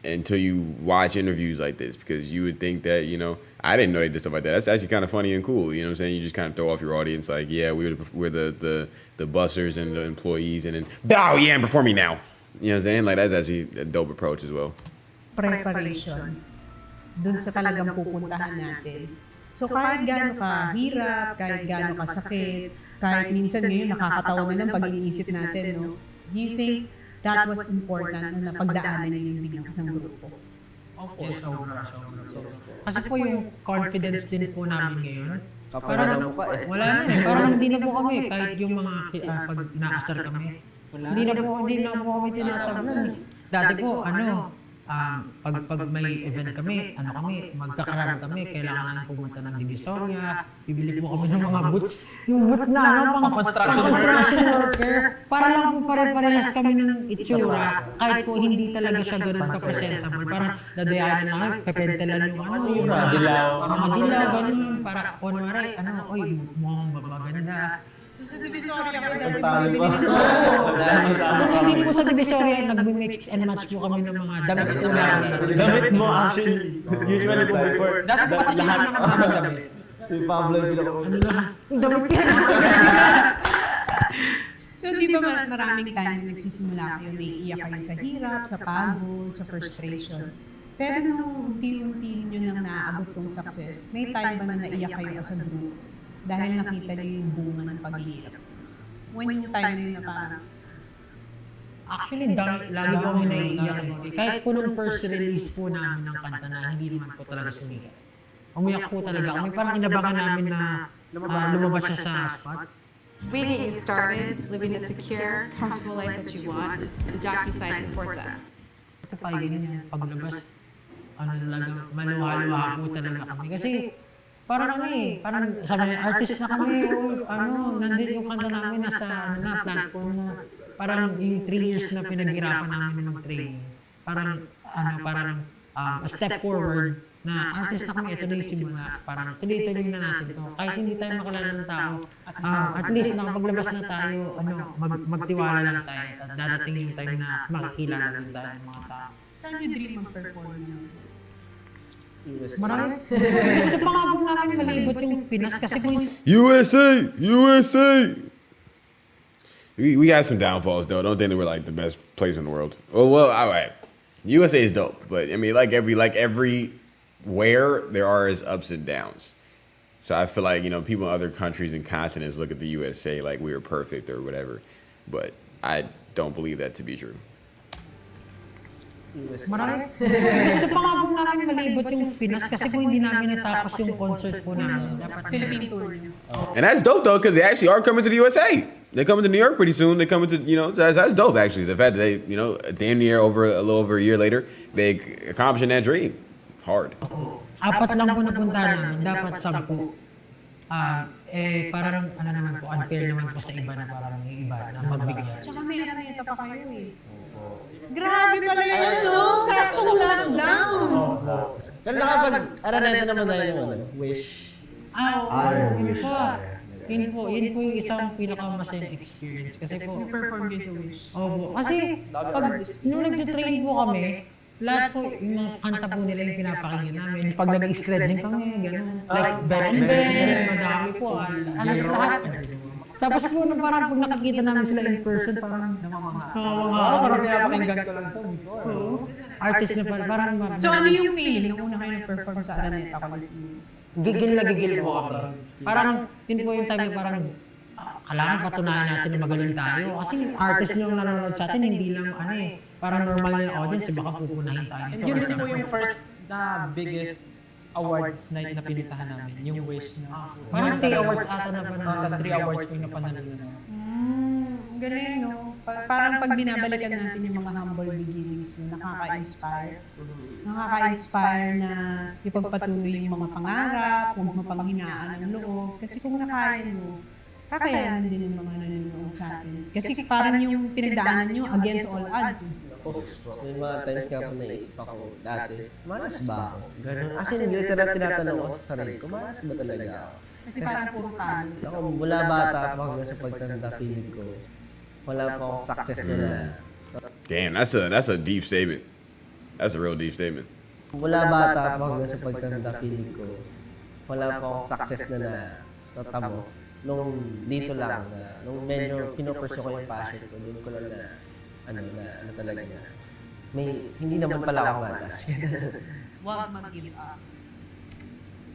until you watch interviews like this, because you would think that, you know, I didn't know they did stuff like that. That's actually kind of funny and cool. You know what I'm saying? You just kind of throw off your audience like, yeah, we're the bussers and the employees, and then, oh yeah, I'm performing now. You know what I'm saying? Like, that's actually a dope approach as well. Preparation dun sa talagang pupuntahan natin. So kahit gaano ka hirap, kahit gaano ka sakit, kahit minsan ngayon nakakatawa na lang pag iniisip natin, no? Do you think that was important na pagdaanan ninyo bilang isang grupo? Yes, sobra. Kasi po yung confidence din po namin ngayon, parang wala na eh. Parang hindi na po kami, kahit yung mga pag inaasar kami, hindi na po kami tinatablan. Dati po, pag may event kami, magkakaroon kami, kailangan namin pumunta ng Divisoria, bibili po kami ng mga boots. Yung boots na pang construction worker. Para lang po pare-parehas kami ng itsura, kahit po hindi talaga siya ganun ka-presentable. Parang dadayanan na kami, pepentelan yung madilaw, ganun. Para kunwari, mukhang maganda. So sa Divisoria ka dahil Hindi po sa Divisoria, nag-mix and match po kami ng mga damit po namin. Damit mo actually. Usually po before. Dati po kasi lahat ng mga damit. Si Pablo yung pinaka- Damit ka. So di ba maraming time nagsisimula kayo, naiiyak kayo sa hirap, sa pagod, sa frustration. Pero nung unti-unti nyo nang naaabot tong success, may time ba na naiyak kayo as a group? Dahil nakita niyo yung bunga ng paghihirap. When yung time na parang, Actually, lagi po kami naiiyak. Kahit po nung first release po namin ng kanta na hindi naman po talaga sumikat. Umiyak po talaga kami. Parang inabangan namin na lumabas siya sa spot. We get you started living the secure, comfortable life that you want. The DocuSign supports us. Ito pa ganyan, paglabas, talaga, maluha-luha po talaga kami. Kasi, parang parang sabi niya, artist na kami, nandito yung kanta namin nasa platform na parang yung 3 years na pinaghirapan namin mag-training. Parang, a step forward na artist na kami, ito na yung simula. Parang tuloy-tuloy na natin ito. Kahit hindi tayo makalala ng tao, at least nakapaglabas na tayo, magtiwala lang tayo. At dadating yung time na makikilala lang tayo ng mga tao. saan nyo dream mag-perform nyo? Marami. Gusto pa nga po namin malibot yung Pinas kasi po USA! We got some downfalls though. Don't think that we're like the best place in the world. Well, all right. USA is dope, but I mean, like everywhere there are is ups and downs. So I feel like, you know, people in other countries and continents look at the USA like we were perfect or whatever, but I don't believe that to be true. marami. Gusto pa nga po namin malibot yung Pinas kasi po hindi namin natapos yung concert po namin. Dapat Philippine tour nyo. And that's dope though, because they actually are coming to the USA. They're coming to New York pretty soon. They're coming to, you know, that's dope actually. The fact that they, you know, damn near a little over a year later, they accomplishing that dream. Hard. 4 lang po napunta namin. Dapat 10. Parang naman po, unfair naman po sa iba na parang yung iba na magbigyan. Tsaka may areta pa kayo eh. Grabe pala yun, no? Saktong lockdown. Pero nakapag-aralan naman na yung wish. Yun po. Yun po yung isang pinakamasayang experience. Kasi po, Perform yung sa wish. kasi nung nag-train po kami, lahat po, yung mga kanta po nila yung pinapakinggan namin. Pag nag-stretching kami, gano'n. Like, Ben, madami po. Lahat. Tapos po, nung parang pag nakikita namin sila in person, parang Parang pinapakinggan ko lang po before. artist na pala. Parang So ano yung feeling nung una kayo nag-perform sa Araneta Coliseum? gigil po kami. Parang, yun po yung time na parang, kailangan patunayan natin na magaling tayo. Kasi yung artist yung nanonood sa atin, hindi lang parang normal na yung audience, baka pupunahin tayo. And yun din po yung first na biggest awards night na pinuntahan namin, yung Wish na. Parang 3 awards ata na Tapos 3 awards po yung napanalo na. Ang galing, no? Parang pag binabalikan natin yung mga humble beginnings, nakaka-inspire. Nakaka-inspire na ipagpatuloy yung mga pangarap, huwag mapanghinaan ng loob. Kasi kung nakaya mo, kakayanan din yung mga nanonood sa atin. Kasi parang yung pinagdaanan nyo against all odds. May mga times nga po naisip ako dati, malas ba ako? Ganun. As in, literal tinatanong ako sa sarili ko, malas ba talaga ako? Kasi parang puro talo. Ako, mula bata pa hanggang sa pagtanda, feeling ko, wala pa akong success na. Damn, that's a deep statement. That's a real deep statement. Mula bata pa hanggang sa pagtanda, feeling ko, wala pa akong success na natamo. Nung dito lang, nung medyo pinupursue ko yung passion ko, doon ko lang ano talaga na, hindi naman pala ako matas. Huwag mag-give up.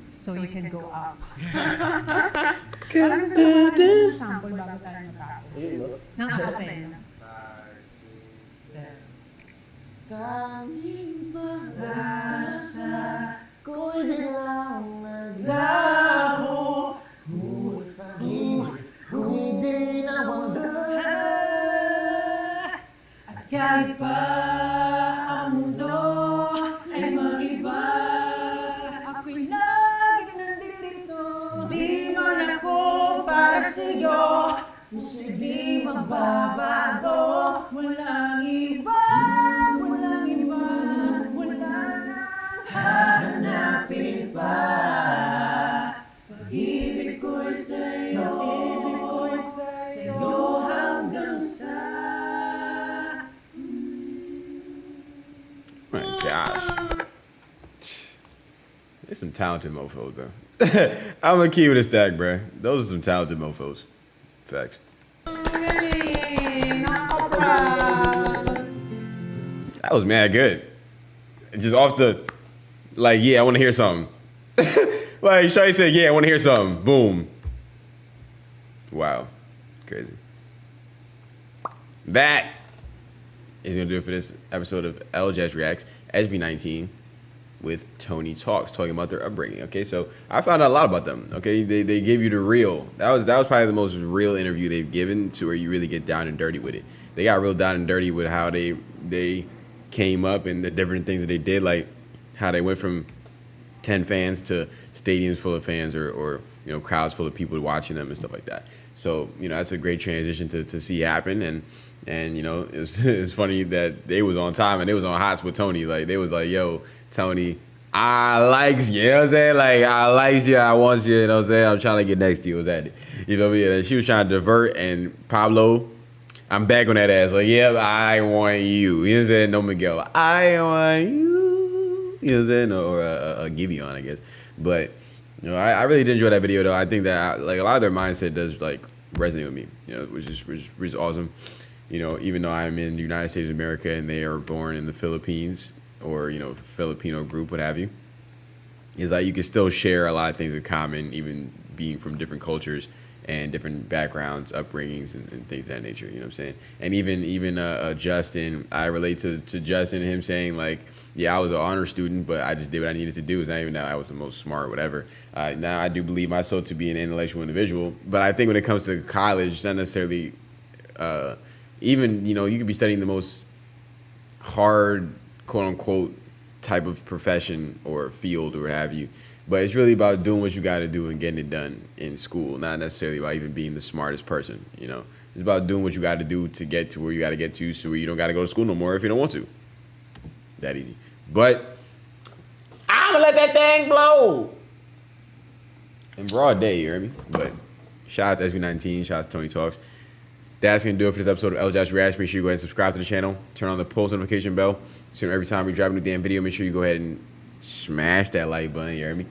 So you can go up. Parang gusto ko ng sample bago tayo matapos. Nang acapella. Kaming pag-asa ko'y bilang naglaho, hindi na wala. At kahit pa ang mundo ay mag-iba, ako'y lagi nandito. Di man ako para sa'yo, gusto di magbabago. Walang iba, walang iba, wala na hahanapin pa. Pag-ibig ko'y sa'yo, sa'yo hanggang sa... My gosh. There's some talented mofos, bro. I'm gonna keep it a stack, bro. Those are some talented mofos. Facts. That was mad good. Just off the, like, yeah, I want to hear something. Like, Shawty said, yeah, I want to hear something. Boom. Wow. Crazy. That is going to do it for this episode of Elajas Reacts, SB19, with Toni Talks, talking about their upbringing. Okay, so I found out a lot about them. Okay, they gave you the real. That was probably the most real interview they've given, to where you really get down and dirty with it. They got real down and dirty with how they came up and the different things that they did, like how they went from 10 fans to stadiums full of fans, or you know, crowds full of people watching them and stuff like that. So, you know, that's a great transition to see happen. And you know, it's funny that they was on time and they was on hots with Toni. Like, they was like, yo, Toni, I likes you, you know what I'm saying? Like, I likes you, I want you, you know what I'm saying? I'm trying to get next to you, was that it? You know what I mean? And she was trying to divert, and Pablo, I'm back on that ass. Like, yeah, I want you. You know what I'm saying? No Miguel. I want you. You know what I'm saying? Or a Giveon, I guess. But, you know, I really did enjoy that video, though. I think that, like, a lot of their mindset does, like, resonate with me, you know, which is awesome. You know, even though I'm in the United States of America and they are born in the Philippines, or, you know, Filipino group, what have you, is like you can still share a lot of things in common, even being from different cultures and different backgrounds, upbringings, and things of that nature. You know what I'm saying? And even Justin, I relate to Justin and him saying, like, yeah, I was an honor student, but I just did what I needed to do. It's not even that I was the most smart, whatever. Now I do believe myself to be an intellectual individual, but I think when it comes to college, it's not necessarily even, you know, you could be studying the most hard, quote unquote, type of profession or field or what have you, but it's really about doing what you got to do and getting it done in school, not necessarily about even being the smartest person, you know. It's about doing what you got to do to get to where you got to get to, so you don't got to go to school no more if you don't want to. That easy. But I'm gonna let that thing blow in broad day, you hear me? But shout out to SB19, shout out to Toni Talks. That's gonna do it for this episode of Elajas Reacts. Make sure you go ahead and subscribe to the channel, turn on the post notification bell, so every time we drop a new damn video, make sure you go ahead and smash that like button, you hear me?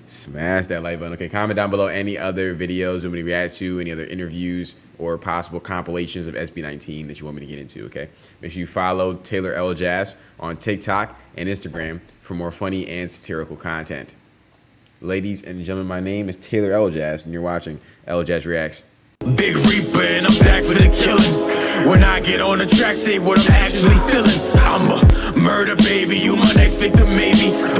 Smash that like button. Okay, comment down below any other videos you want me to react to, any other interviews or possible compilations of SB19 that you want me to get into, okay? Make sure you follow Taylor Elajas on TikTok and Instagram for more funny and satirical content. Ladies and gentlemen, my name is Taylor Elajas, and you're watching Elajas Reacts. Big Reaper and I'm back for the killing. When I get on the track, say what I'm actually feeling. I'm a murder baby, you my next victim maybe.